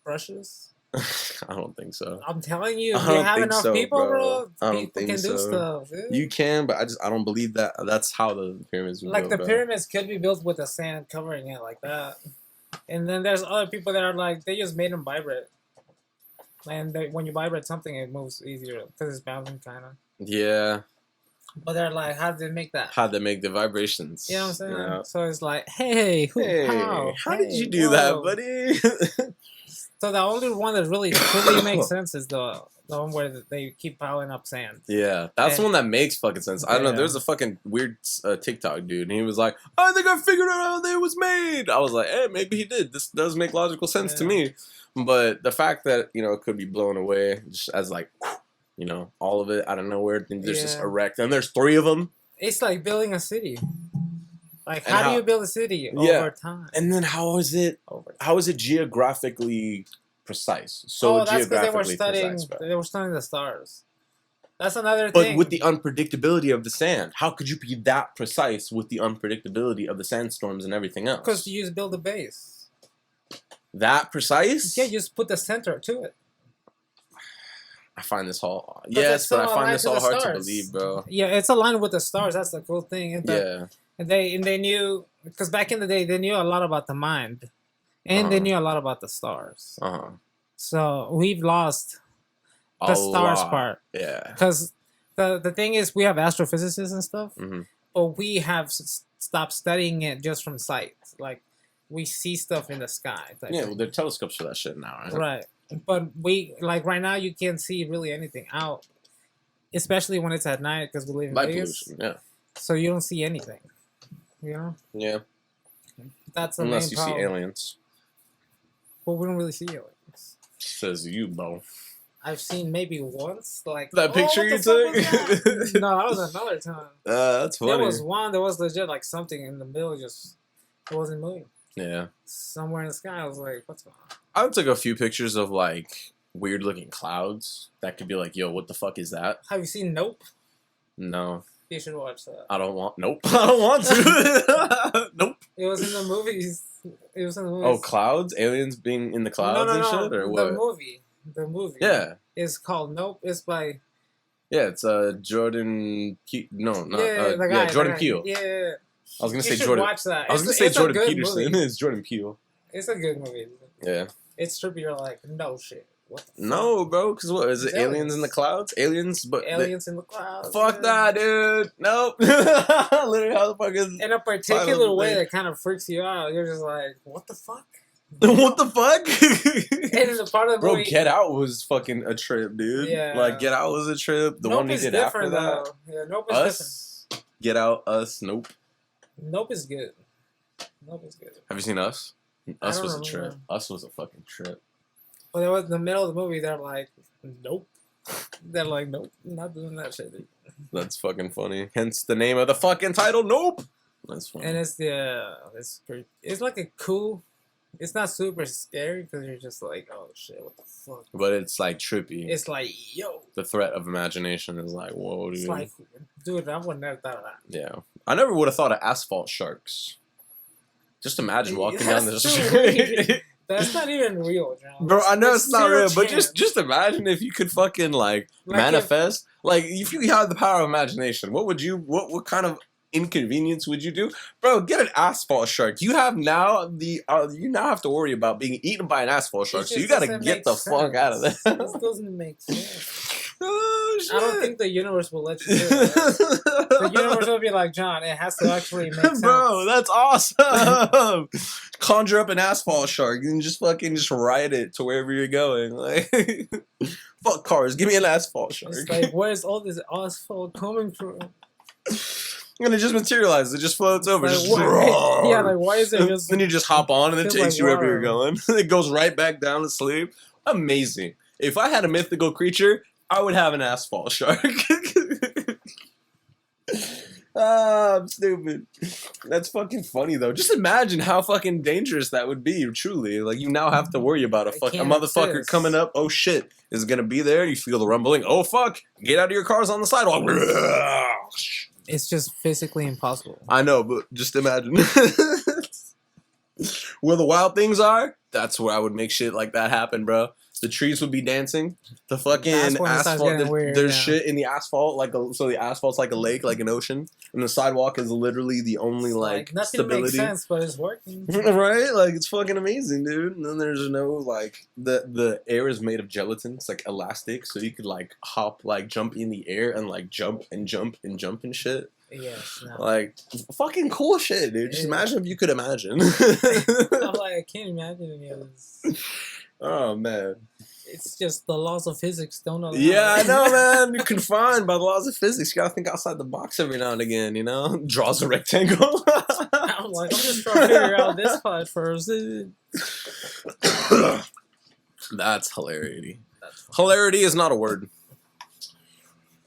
brushes? I don't think so. I'm telling you, if you have enough people, bro, people can do stuff. Dude. You can, but I don't believe that. That's how the pyramids would like go, the pyramids could be built with the sand covering it like that. And then there's other people that are like, they just made them vibrate. And when you vibrate something, it moves easier because it's bouncing kind of. Yeah. But they're like, how did they make that? How they make the vibrations. You know what I'm saying? Yeah. So it's like, how did you do that, buddy? So the only one that really truly makes sense is the one where they keep piling up sand. Yeah, that's the one that makes fucking sense. I don't know. There's a fucking weird TikTok dude, and he was like, I think I figured out how it was made. I was like, hey, maybe he did. This does make logical sense to me. But the fact that, it could be blown away just as like, all of it out of nowhere, and there's just erect, and there's 3 of them. It's like building a city. Like, how do you build a city over time? And then how is it geographically precise? So that's because they were studying the stars. That's another thing. But with the unpredictability of the sand, how could you be that precise with the unpredictability of the sandstorms and everything else? Because you just build a base. That precise? Yeah, you just put the center to it. I find this all hard to believe, bro. Yeah, it's aligned with the stars. That's the cool thing. And they knew, because back in the day they knew a lot about the mind, and they knew a lot about the stars. So we've lost the stars part. Yeah. Because the thing is, we have astrophysicists and stuff, but we have stopped studying it just from sight. Like, we see stuff in the sky. Well, there are telescopes for that shit now, right? Right. But right now you can't see really anything out, especially when it's at night because we live in Vegas. Pollution, yeah. So you don't see anything, Yeah. That's the unless main you problem. see aliens. Well, we don't really see aliens. Says you, bro. I've seen maybe once, like that picture you took. No, that was another time. That's funny. There was one. There was legit like something in the middle. It wasn't moving. Yeah. Somewhere in the sky, I was like, "What's going on?" I took a few pictures of like weird looking clouds that could be like, "Yo, what the fuck is that?" Have you seen Nope? No. You should watch that. Nope. I don't want to. Nope. It was in the movies. Oh, clouds? Aliens being in the clouds and shit, or what? The movie. Yeah. It's called Nope. It's by. Yeah, it's Jordan. Jordan Peele. Yeah. I was gonna say Jordan. Watch that. I was gonna say Jordan Peterson. It's Jordan Peele. It's a good movie. Yeah. It's trippy. You're like, no shit. What the no, bro. Because what is it? Aliens in the clouds? Aliens, but aliens in the clouds. Fuck that, dude. Nope. Literally, how the fuck is? In a particular way that kind of freaks you out. You're just like, what the fuck? What the fuck? And in the part of the movie, Get Out was fucking a trip, dude. Yeah. Like Get Out was a trip. The Nope one he did after that. Yeah, Nope is different. Get Out, Us, Nope. Nope is good. Nope is good. Have you seen Us? Us was a trip. Us was a fucking trip. Well, they were in the middle of the movie. They're like, nope. They're like, nope, not doing that shit. Dude. That's fucking funny. Hence the name of the fucking title, Nope. That's funny. And it's great. It's like a cool. It's not super scary because you're just like, oh shit, what the fuck? But it's like trippy. It's like, yo. The threat of imagination is like, whoa, dude. It's like, dude, I would have never thought of that. Yeah. I never would have thought of asphalt sharks. Just imagine walking down the street. That's not even real, John. Bro, I know it's not real, but just imagine if you could fucking like manifest. Like if you had the power of imagination, what kind of inconvenience would you do? Bro, get an asphalt shark. You now have to worry about being eaten by an asphalt shark. So you gotta get the fuck out of there. This doesn't make sense. Oh, shit. I don't think the universe will let you do it. The universe will be like, John, it has to actually make sense. Bro, that's awesome. Conjure up an asphalt shark and just ride it to wherever you're going. Like, fuck cars, give me an asphalt shark. It's like, where's all this asphalt coming from? And it just materializes. It just floats over. Like, just yeah, like why is it just? Then you just hop on and it takes like you wherever you're water. going. It goes right back down to sleep. Amazing. If I had a mythical creature, I would have an asphalt shark. I'm stupid. That's fucking funny though. Just imagine how fucking dangerous that would be. Truly, like you now have to worry about a motherfucker exist. coming up. Oh shit, is it gonna be there? You feel the rumbling. Oh fuck, get out of your cars on the sidewalk. It's just physically impossible. I know, but just imagine. Where the wild things are, that's where I would make shit like that happen, bro. The trees would be dancing. The fucking asphalt. There's shit in the asphalt, so the asphalt's like a lake, like an ocean, and the sidewalk is literally the only like nothing stability. makes sense, but it's working. Right? Like it's fucking amazing, dude. And then there's no like the air is made of gelatin. It's like elastic, so you could like hop, like jump in the air and like jump and shit. Yes. No. Like fucking cool shit, dude. Just imagine if you could imagine. I'm like, I can't imagine any of this. Oh man. It's just the laws of physics don't allow. Yeah, I know, man. You're confined by the laws of physics. You gotta think outside the box every now and again, you know? Draws a rectangle. I'm like, I'm just trying to figure out this part first. That's hilarity. Hilarity is not a word.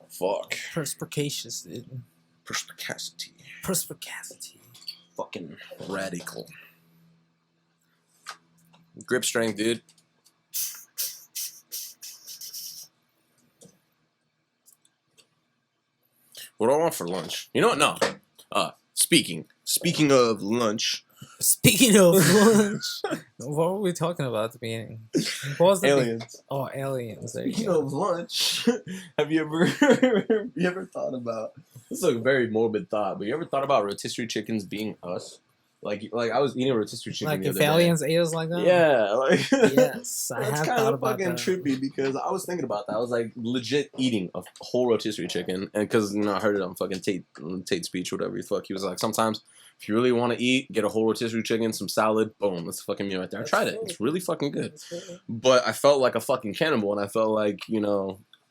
Fuck. Perspicacious, dude. Perspicacity. Perspicacity. Fucking radical. Grip strength, dude. What do I want for lunch? You know what? No. Speaking of lunch. Speaking of lunch. What were we talking about at the beginning? What was the aliens. Oh, aliens. Speaking of lunch, have you ever thought about, this is a very morbid thought, but you ever thought about rotisserie chickens being us? Like I was eating a rotisserie chicken like the if other aliens day. ate us like that? Yeah, like yes, I that's have kind thought of about fucking that. trippy because I was thinking about that. I was like legit eating a whole rotisserie chicken, and because I heard it on fucking Tate's speech, whatever the fuck. He was like, sometimes if you really want to eat, get a whole rotisserie chicken, some salad, boom, that's a fucking meal right there. I tried it; it's really fucking good. But I felt like a fucking cannibal, and I felt like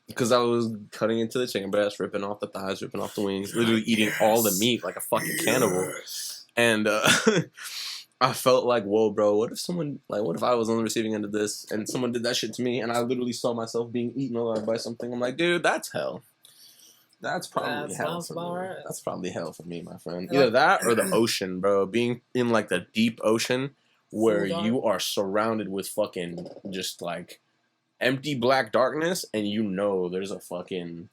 because I was cutting into the chicken breast, ripping off the thighs, ripping off the wings, literally eating all the meat like a fucking cannibal, and. I felt like, whoa, bro, what if I was on the receiving end of this and someone did that shit to me and I literally saw myself being eaten alive by something? I'm like, dude, that's hell. That's probably hell for me. Right. That's probably hell for me, my friend. Either that or the ocean, bro. Being in like the deep ocean where you are surrounded with fucking just like empty black darkness and there's a fucking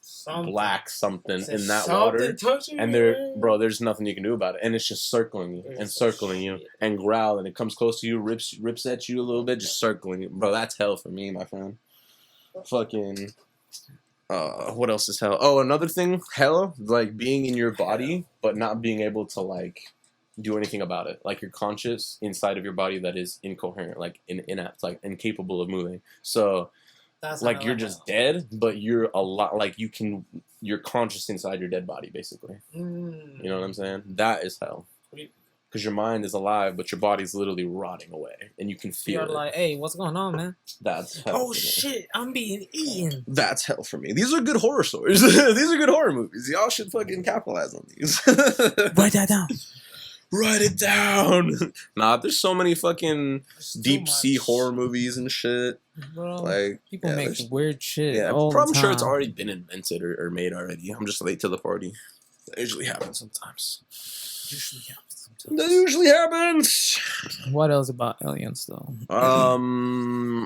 black something in that water and there's nothing you can do about it and it's just circling you and circling you and growling. It comes close to you, rips at you a little bit, just circling you. Bro, that's hell for me, my friend. Fucking what else is hell? Oh, another thing, hell, like being in your body but not being able to like do anything about it. Like you're conscious inside of your body that is incoherent, like inept, like incapable of moving. So that's like you're just dead, but you're a lot like you're conscious inside your dead body, basically. You know what I'm saying? That is hell. Because your mind is alive, but your body's literally rotting away, and you can feel it. You're like, hey, what's going on, man? That's hell. Oh shit, I'm being eaten. That's hell for me. These are good horror stories. These are good horror movies. Y'all should fucking capitalize on these. Write that down. Write it down. Nah, there's so many fucking deep sea horror movies and shit. Bro, like people make weird shit. Yeah, all I'm the sure time. it's already been invented or made already. I'm just late to the party. That usually happens sometimes. That usually happens. What else about aliens though?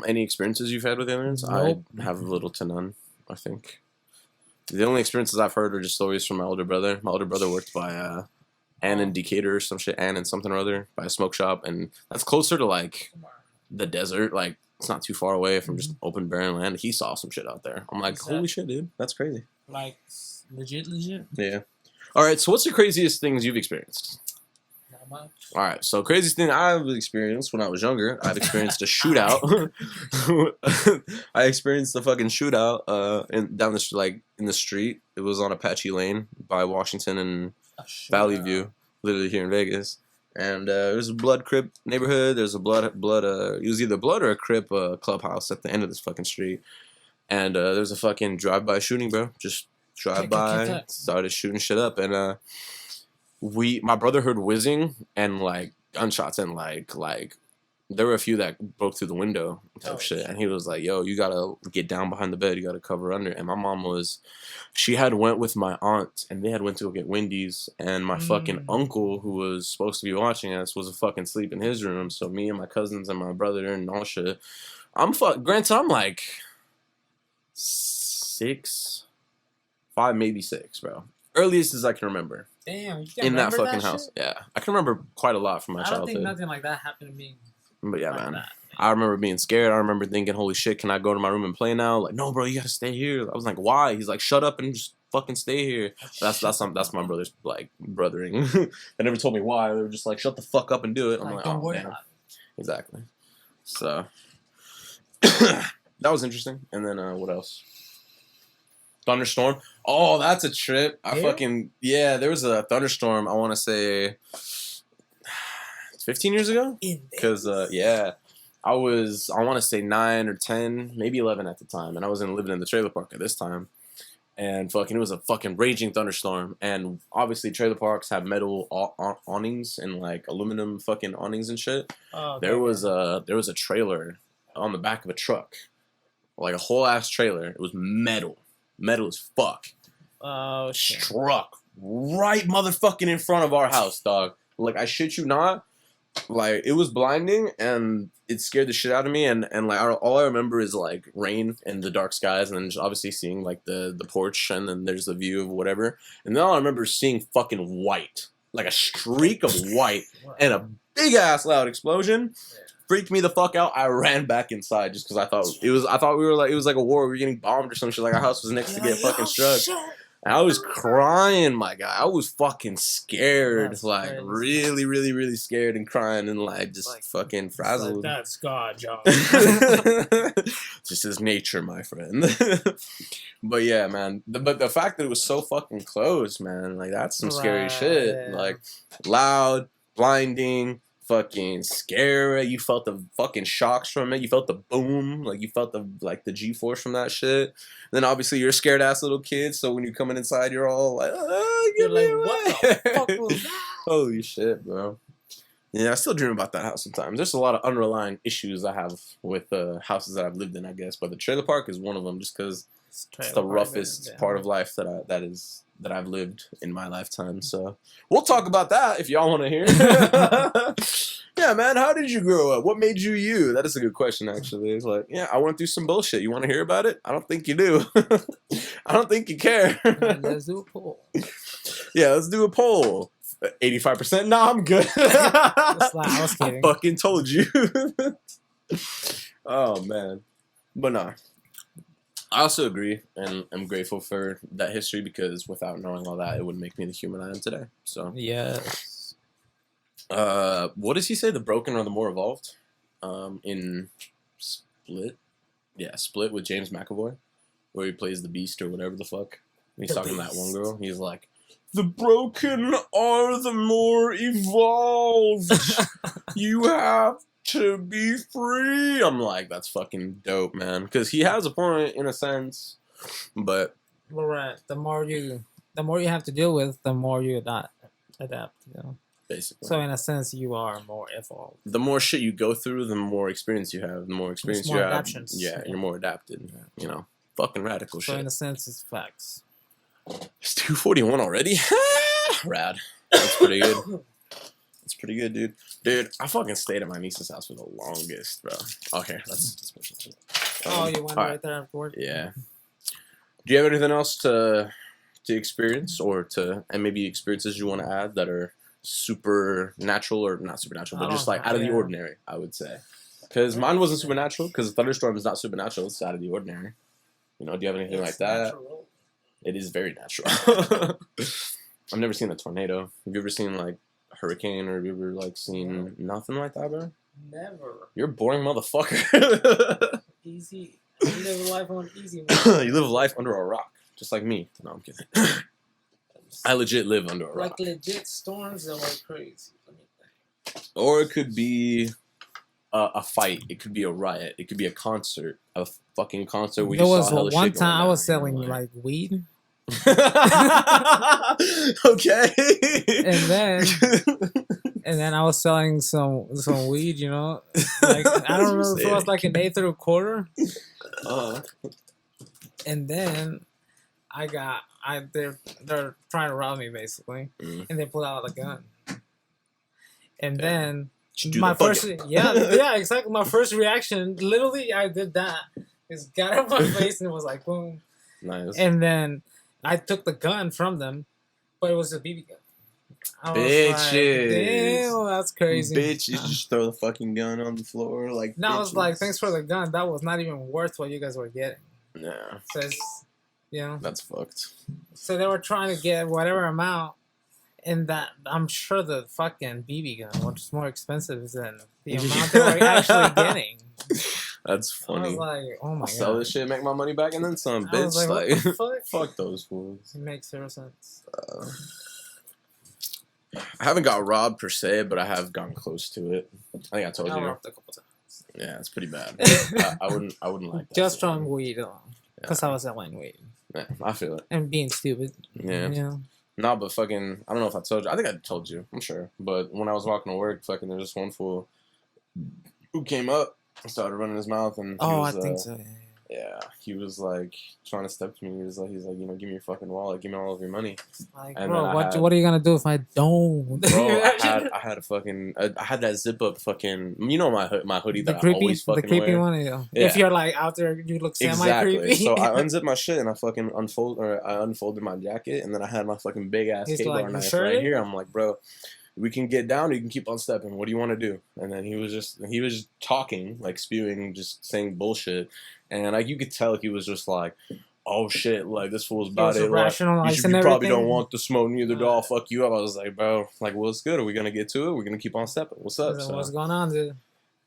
Any experiences you've had with aliens? Nope. I have little to none, I think. The only experiences I've heard are just stories from my older brother. My older brother worked by Ann in Decatur or some shit, Ann and something or other, by a smoke shop, and that's closer to like the desert. Like it's not too far away from just open barren land. He saw some shit out there. I'm like, holy shit, dude, that's crazy. Like legit. Yeah. All right, so what's the craziest things you've experienced? Not much. All right, so craziest thing I've experienced when I was younger, I've experienced a shootout. I experienced a fucking shootout in the street. It was on Apache Lane by Washington and Valley View, literally here in Vegas. And it was a blood Crip neighborhood. There's a blood. It was either blood or a Crip clubhouse at the end of this fucking street. And there's a fucking drive-by shooting, bro. Just drive by, started shooting shit up, and my brother heard whizzing and like gunshots, and like there were a few that broke through the window type shit, and he was like, "Yo, you gotta get down behind the bed, you gotta cover under." And my mom she had went with my aunt, and they had went to go get Wendy's, and my fucking uncle, who was supposed to be watching us, was fucking asleep in his room. So me and my cousins and my brother and all shit. Granted, I'm like 6, 5, maybe 6, bro. Earliest as I can remember. Damn, you can in that remember fucking house. Shit? Yeah, I can remember quite a lot from my childhood. I don't think nothing like that happened to me. But yeah, man. I remember being scared. I remember thinking, "Holy shit, can I go to my room and play now?" Like, "No, bro, you gotta stay here." I was like, "Why?" He's like, "Shut up and just fucking stay here." That's my brother's like brothering. They never told me why. They were just like, "Shut the fuck up and do it." I'm like, "Oh, damn." Exactly. So that was interesting. And then what else? Thunderstorm. Oh, that's a trip. There was a thunderstorm, I want to say 15 years ago. Because, I want to say 9 or 10, maybe 11 at the time. And I was living in the trailer park at this time. And fucking, it was a fucking raging thunderstorm. And obviously trailer parks have metal awnings and like aluminum fucking awnings and shit. Oh, okay. There was a trailer on the back of a truck. Like a whole ass trailer. It was metal as fuck. Oh, shit. Struck right motherfucking in front of our house, dog. Like, I shit you not. Like, it was blinding, and it scared the shit out of me, and like, all I remember is, like, rain and the dark skies, and then just obviously seeing, like, the porch, and then there's the view of whatever, and then all I remember is seeing fucking white. Like, a streak of white, and a big-ass loud explosion. Freaked me the fuck out. I ran back inside just because I thought it was like a war. We were getting bombed or some shit. Like our house was next to get fucking struck. And I was crying, my guy. I was fucking scared. That's like crazy. Really, really, really scared and crying and like just like, fucking frazzled. Like, that's God, John. Just his nature, my friend. But yeah, man. But the fact that it was so fucking close, man, like that's some scary shit. Yeah. Like loud, blinding. Fucking scary. You felt the fucking shocks from it. You felt the boom. Like you felt the G-force from that shit. And then obviously you're a scared ass little kid. So when you're coming inside, you're all like, you're like, what the fuck was that? Holy shit, bro. Yeah, I still dream about that house sometimes. There's a lot of underlying issues I have with houses that I've lived in, I guess. But the trailer park is one of them, just because it's the roughest part of life that I've lived in my lifetime. So we'll talk about that if y'all want to hear. Yeah, man, how did you grow up? What made you you? That is a good question, actually. It's like, yeah, I went through some bullshit. You want to hear about it? I don't think you do. I don't think you care. Let's do a poll. Yeah, let's do a poll. 85%? Nah, I'm good. I was kidding. I fucking told you. Oh, man. But nah. I also agree, and I'm grateful for that history because without knowing all that, it wouldn't make me the human I am today. So yes. What does he say? The broken are the more evolved. In Split, yeah, Split with James McAvoy, where he plays the Beast or whatever the fuck. And he's talking to that one girl. He's like, "The broken are the more evolved. You have to be free." I'm like, that's fucking dope, man. Because he has a point in a sense, but right. The more you have to deal with, the more you adapt. You know, basically. So in a sense, you are more evolved. The more shit you go through, the more experience you have. The more experience you have, adaptions. Yeah, you're more adapted. You know, fucking radical shit. So in a sense, it's facts. It's 2:41 already. Rad. That's pretty good. It's pretty good, dude. Dude, I fucking stayed at my niece's house for the longest, bro. Okay, let's push it. You went right there afterward? Yeah. Do you have anything else to experience and maybe experiences you want to add that are supernatural or not supernatural, but just like out of the ordinary, I would say? Because mine wasn't supernatural, because a thunderstorm is not supernatural, it's out of the ordinary. You know, do you have anything like that? Natural. It is very natural. I've never seen a tornado. Have you ever seen like a hurricane, or have you ever like seen nothing like that, bro? Never. You're a boring motherfucker. Easy. You live a life on easy. You live a life under a rock, just like me. No, I'm kidding. I legit live under a rock. Like legit storms that were crazy. Let me think. Or it could be a fight. It could be a riot. It could be a concert. A fucking concert where there you was saw hella one shit time I going was down, selling like weed. Okay. And then I was selling some weed, you know. Like I don't remember if it was like an eighth or a quarter. And then they're trying to rob me basically, and they pull out a gun. And then my first yeah exactly my first reaction, literally I did that. Just got out my face and it was like boom. Nice. And then I took the gun from them, but it was a BB gun. Bitches. Like, damn, that's crazy. Bitches just throw the fucking gun on the floor like. No, I was like, thanks for the gun. That was not even worth what you guys were getting. Yeah. So it's, you know. That's fucked. So they were trying to get whatever amount, and that I'm sure the fucking BB gun, which is more expensive than the amount they were actually getting. That's funny. I was like, oh my god. Sell this shit, make my money back, and then some, bitch. I was like, what the fuck? Fuck those fools. It makes zero sense. I haven't got robbed per se, but I have gotten close to it. I think I told you. Robbed a couple times. Yeah, it's pretty bad. I wouldn't like that. Just from weed, because I was selling weed. Yeah, I feel it. And being stupid. Yeah. Nah, but fucking, I don't know if I told you. I think I told you. I'm sure. But when I was walking to work, fucking, there was this one fool who came up and started running his mouth, and he was, I think so. Yeah, he was like trying to step to me. He was like, you know, give me your fucking wallet, give me all of your money. Like, and bro, what are you gonna do if I don't? Bro, I had a fucking, I had that zip up fucking, you know, my hoodie that I always fucking the creepy wear. one. Yeah. If you're like out there, you look semi creepy. So I unzipped my shit and I fucking unfolded my jacket, and then I had my fucking big ass K-bar knife right here. I'm like, bro, we can get down or you can keep on stepping. What do you want to do? And then he was just talking, like spewing, just saying bullshit. And like you could tell he was just like, oh shit, like this fool's about it. Like, you probably don't want the smoke, neither do I'll fuck you up. I was like, bro, like what's good? Are we gonna get to it? We're gonna keep on stepping. What's up? So what's going on, dude?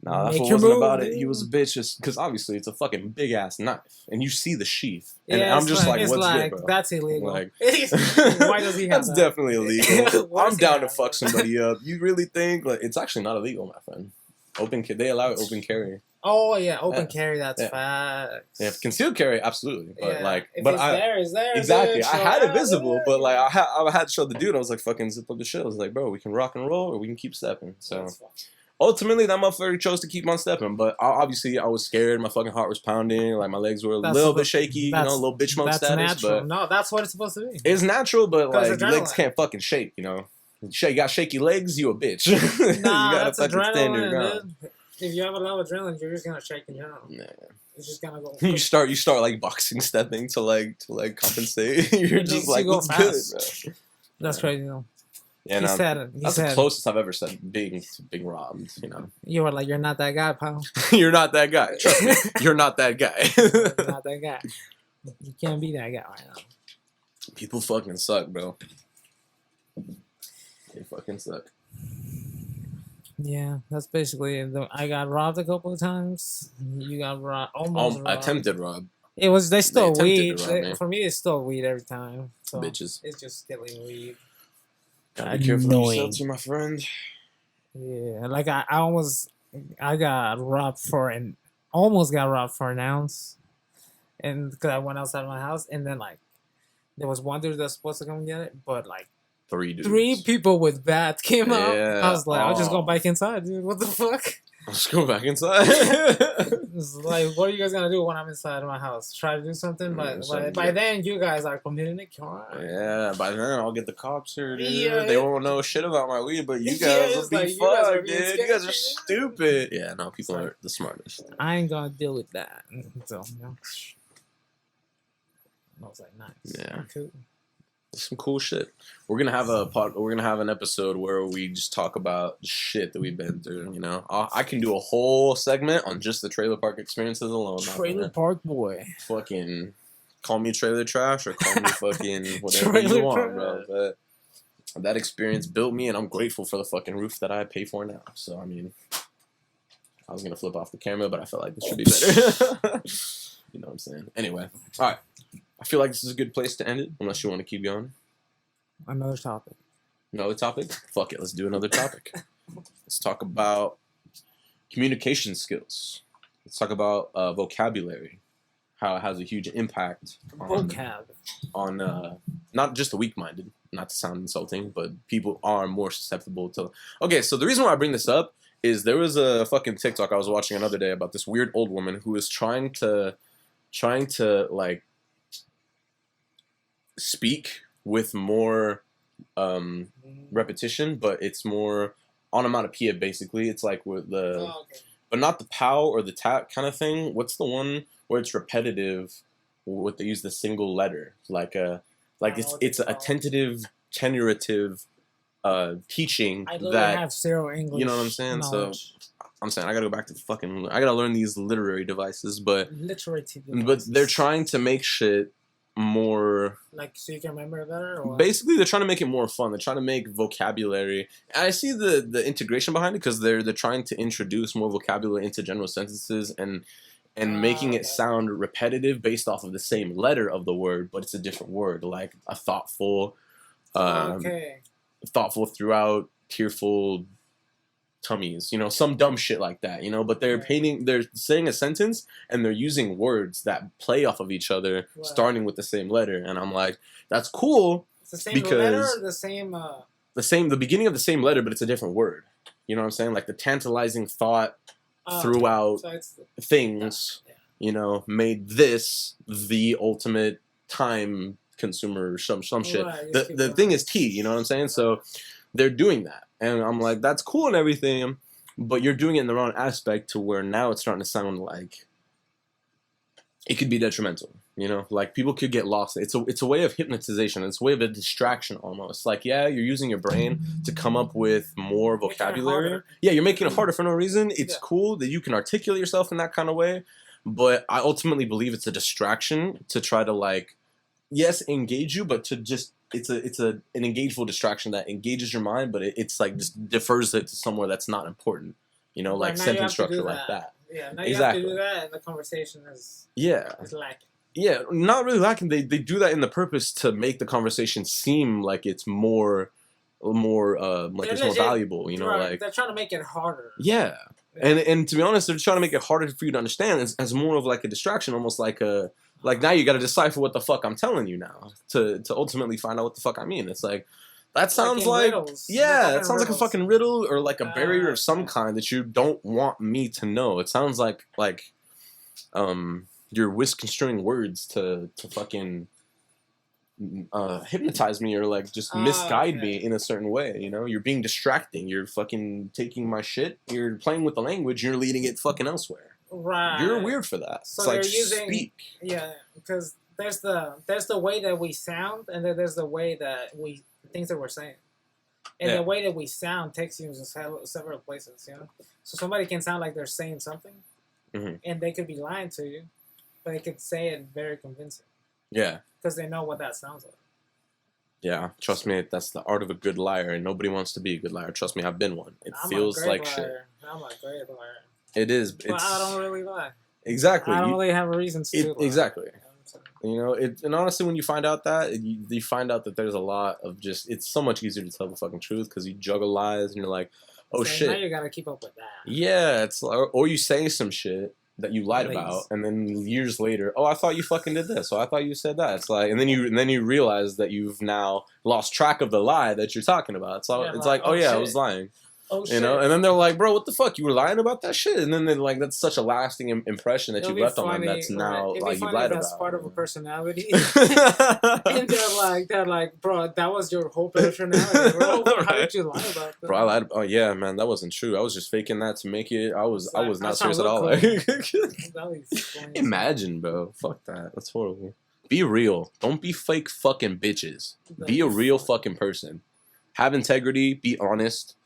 Nah, that fool wasn't about it. He was a bitch just because obviously it's a fucking big ass knife. And you see the sheath. And I'm just like, what's good, bro? That's illegal. Like, why does he have that's that? definitely illegal. I'm down to fuck somebody up. You really think like it's actually not illegal, my friend? They allow it open carry. Oh yeah, open carry. That's facts. Yeah, concealed carry, absolutely. But like, if it's there, it's there. Exactly. Dude, I had it visible, but like, I had to show the dude. I was like, fucking zip up the shit. I was like, bro, we can rock and roll, or we can keep stepping. So ultimately, that motherfucker chose to keep on stepping. But obviously, I was scared. My fucking heart was pounding. Like my legs were a little bit shaky. You know, a little bitch mode status. Natural. But no, that's what it's supposed to be. It's natural, but like your legs can't fucking shake. You know, you got shaky legs, you a bitch. Nah, you gotta fucking stand your ground. If you have a lot of adrenaline, you're just gonna shake in general. Nah. It's just gonna go. You start like boxing stepping to compensate. You're just like, what's good, bro? That's crazy though. Yeah, he said it. That's the closest I've ever said being robbed. You know. You were like, you're not that guy, pal. You're not that guy. Trust me, you're not that guy. You're not that guy. You can't be that guy right now. People fucking suck, bro. They fucking suck. Yeah, that's basically it. I got robbed a couple of times. You got robbed. Almost robbed. Attempted rob. It was. They still weed. For me, it's still weed every time. So bitches. It's just stealing weed. Gotta be careful what you sell to, my friend. Yeah, like I got robbed almost got robbed for an ounce, and because I went outside my house, and then like there was one dude that's supposed to come get it, but like. Three people with bats came out. I was like, I'll just go back inside, dude. What the fuck? Let's go back inside. It's like, what are you guys gonna do when I'm inside of my house? Try to do something? But by then, you guys are committing a crime. Yeah, by then I'll get the cops here, dude. Yeah. They won't know shit about my weed, but you guys will be fucked, dude. You guys are stupid. Yeah, no, people aren't the smartest. I ain't gonna deal with that. So, you know. I was like, nice. Yeah. Cool. Some cool shit. We're gonna have an episode where we just talk about the shit that we've been through. You know, I can do a whole segment on just the trailer park experiences alone. Trailer park boy. Fucking call me trailer trash or call me fucking whatever you want, bro. But that experience built me, and I'm grateful for the fucking roof that I pay for now. So, I mean, I was going to flip off the camera, but I felt like this should be better. You know what I'm saying? Anyway, all right. I feel like this is a good place to end it, unless you want to keep going. Another topic. Another topic? Fuck it, let's do another topic. Let's talk about communication skills. Let's talk about vocabulary. How it has a huge impact on not just the weak-minded, not to sound insulting, but people are more susceptible to... Okay, so the reason why I bring this up is there was a fucking TikTok I was watching another day about this weird old woman who was trying to like speak with more repetition, but it's more onomatopoeia basically. It's like with the but not the pow or the tap kind of thing. What's the one where it's repetitive? What they use the single letter, like it's a tentative, tenurative teaching I that have zero English. You know what I'm saying? Knowledge. So I'm saying I gotta go back to I gotta learn these literary devices, but they're trying to make shit more like so you can remember better. Or basically, they're trying to make it more fun. They're trying to make vocabulary. And I see the integration behind it because they're trying to introduce more vocabulary into general sentences and making it sound repetitive based off of the same letter of the word, but it's a different word, like a thoughtful, thoughtful throughout, tearful tummies, you know, some dumb shit like that, you know, but they're saying a sentence and they're using words that play off of each other, starting with the same letter, and I'm like, that's cool. It's the same letter or the beginning of the same letter, but it's a different word. You know what I'm saying? Like the tantalizing thought throughout things, you know, made this the ultimate time consumer, some shit. The thing is tea, you know what I'm saying? So they're doing that. And I'm like, that's cool and everything, but you're doing it in the wrong aspect to where now it's starting to sound like it could be detrimental, you know? Like, people could get lost. It's a way of hypnotization. It's a way of a distraction almost. Like, yeah, you're using your brain to come up with more vocabulary. Yeah, you're making it harder for no reason. It's cool that you can articulate yourself in that kind of way, but I ultimately believe it's a distraction to try to, like, yes, engage you, but to just... It's an engageful distraction that engages your mind, but it's like just defers it to somewhere that's not important. You know, like sentence structure like that. Yeah, now you have to do that, and the conversation is lacking. Yeah, not really lacking. They do that in the purpose to make the conversation seem like it's more like it's more valuable. You know, like they're trying to make it harder. Yeah. And to be honest, they're trying to make it harder for you to understand as more of like a distraction, almost like a. Like, now you got to decipher what the fuck I'm telling you now to ultimately find out what the fuck I mean. It's like, that sounds like, riddles. Yeah, that sounds like a fucking riddle or like a barrier of some kind that you don't want me to know. It sounds like you're misconstruing words to fucking hypnotize me or like just misguide me in a certain way, you know? You're being distracting. You're fucking taking my shit. You're playing with the language. You're leading it fucking elsewhere. Right. You're weird for that. So it's like, they're using, speak. Yeah, because there's the way that we sound, and then there's the way that things that we're saying. And the way that we sound takes you to several places, you know? So somebody can sound like they're saying something, and they could be lying to you, but they could say it very convincing. Yeah. Because they know what that sounds like. Yeah, trust me, that's the art of a good liar, and nobody wants to be a good liar. Trust me, I've been one. It feels like shit. I'm a great liar. It is. But I don't really lie. Exactly. I don't really have a reason to lie. Exactly. You know, and honestly, when you find out that, you find out that there's a lot of just, it's so much easier to tell the fucking truth because you juggle lies and you're like, oh shit. Now you gotta keep up with that. Yeah, it's or you say some shit that you lied about, and then years later, oh, I thought you fucking did this, or I thought you said that. It's like, and then you realize that you've now lost track of the lie that you're talking about. So it's like, oh yeah, shit. I was lying. Oh, shit. You know, and then they're like, bro, what the fuck? You were lying about that shit? And then they're like, that's such a lasting impression that you left on them that's now like you lied about. That's part of a personality. And they're like, bro, that was your whole personality, bro. Right. How did you lie about that? Bro, I lied. Oh yeah, man, that wasn't true. I was just faking that to make it. I was not serious at all. Imagine, bro. Fuck that. That's horrible. Be real. Don't be fake fucking bitches. Be a real fucking person. Have integrity. Be honest.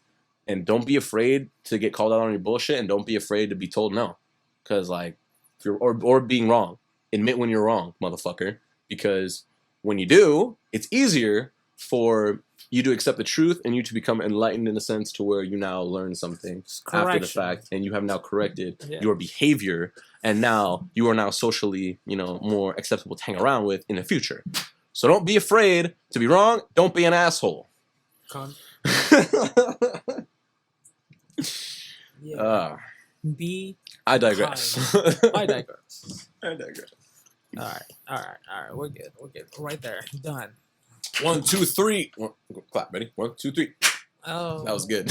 And don't be afraid to get called out on your bullshit, and don't be afraid to be told no. Because, like, if you're, or being wrong. Admit when you're wrong, motherfucker. Because when you do, it's easier for you to accept the truth and you to become enlightened in a sense to where you now learn something after the fact and you have now corrected your behavior and now you are now socially, more acceptable to hang around with in the future. So don't be afraid to be wrong. Don't be an asshole. I digress. I digress. All right. We're good. Right there. Done. 1, 2, 3. Clap. Ready? 1, 2, 3. Oh. That was good.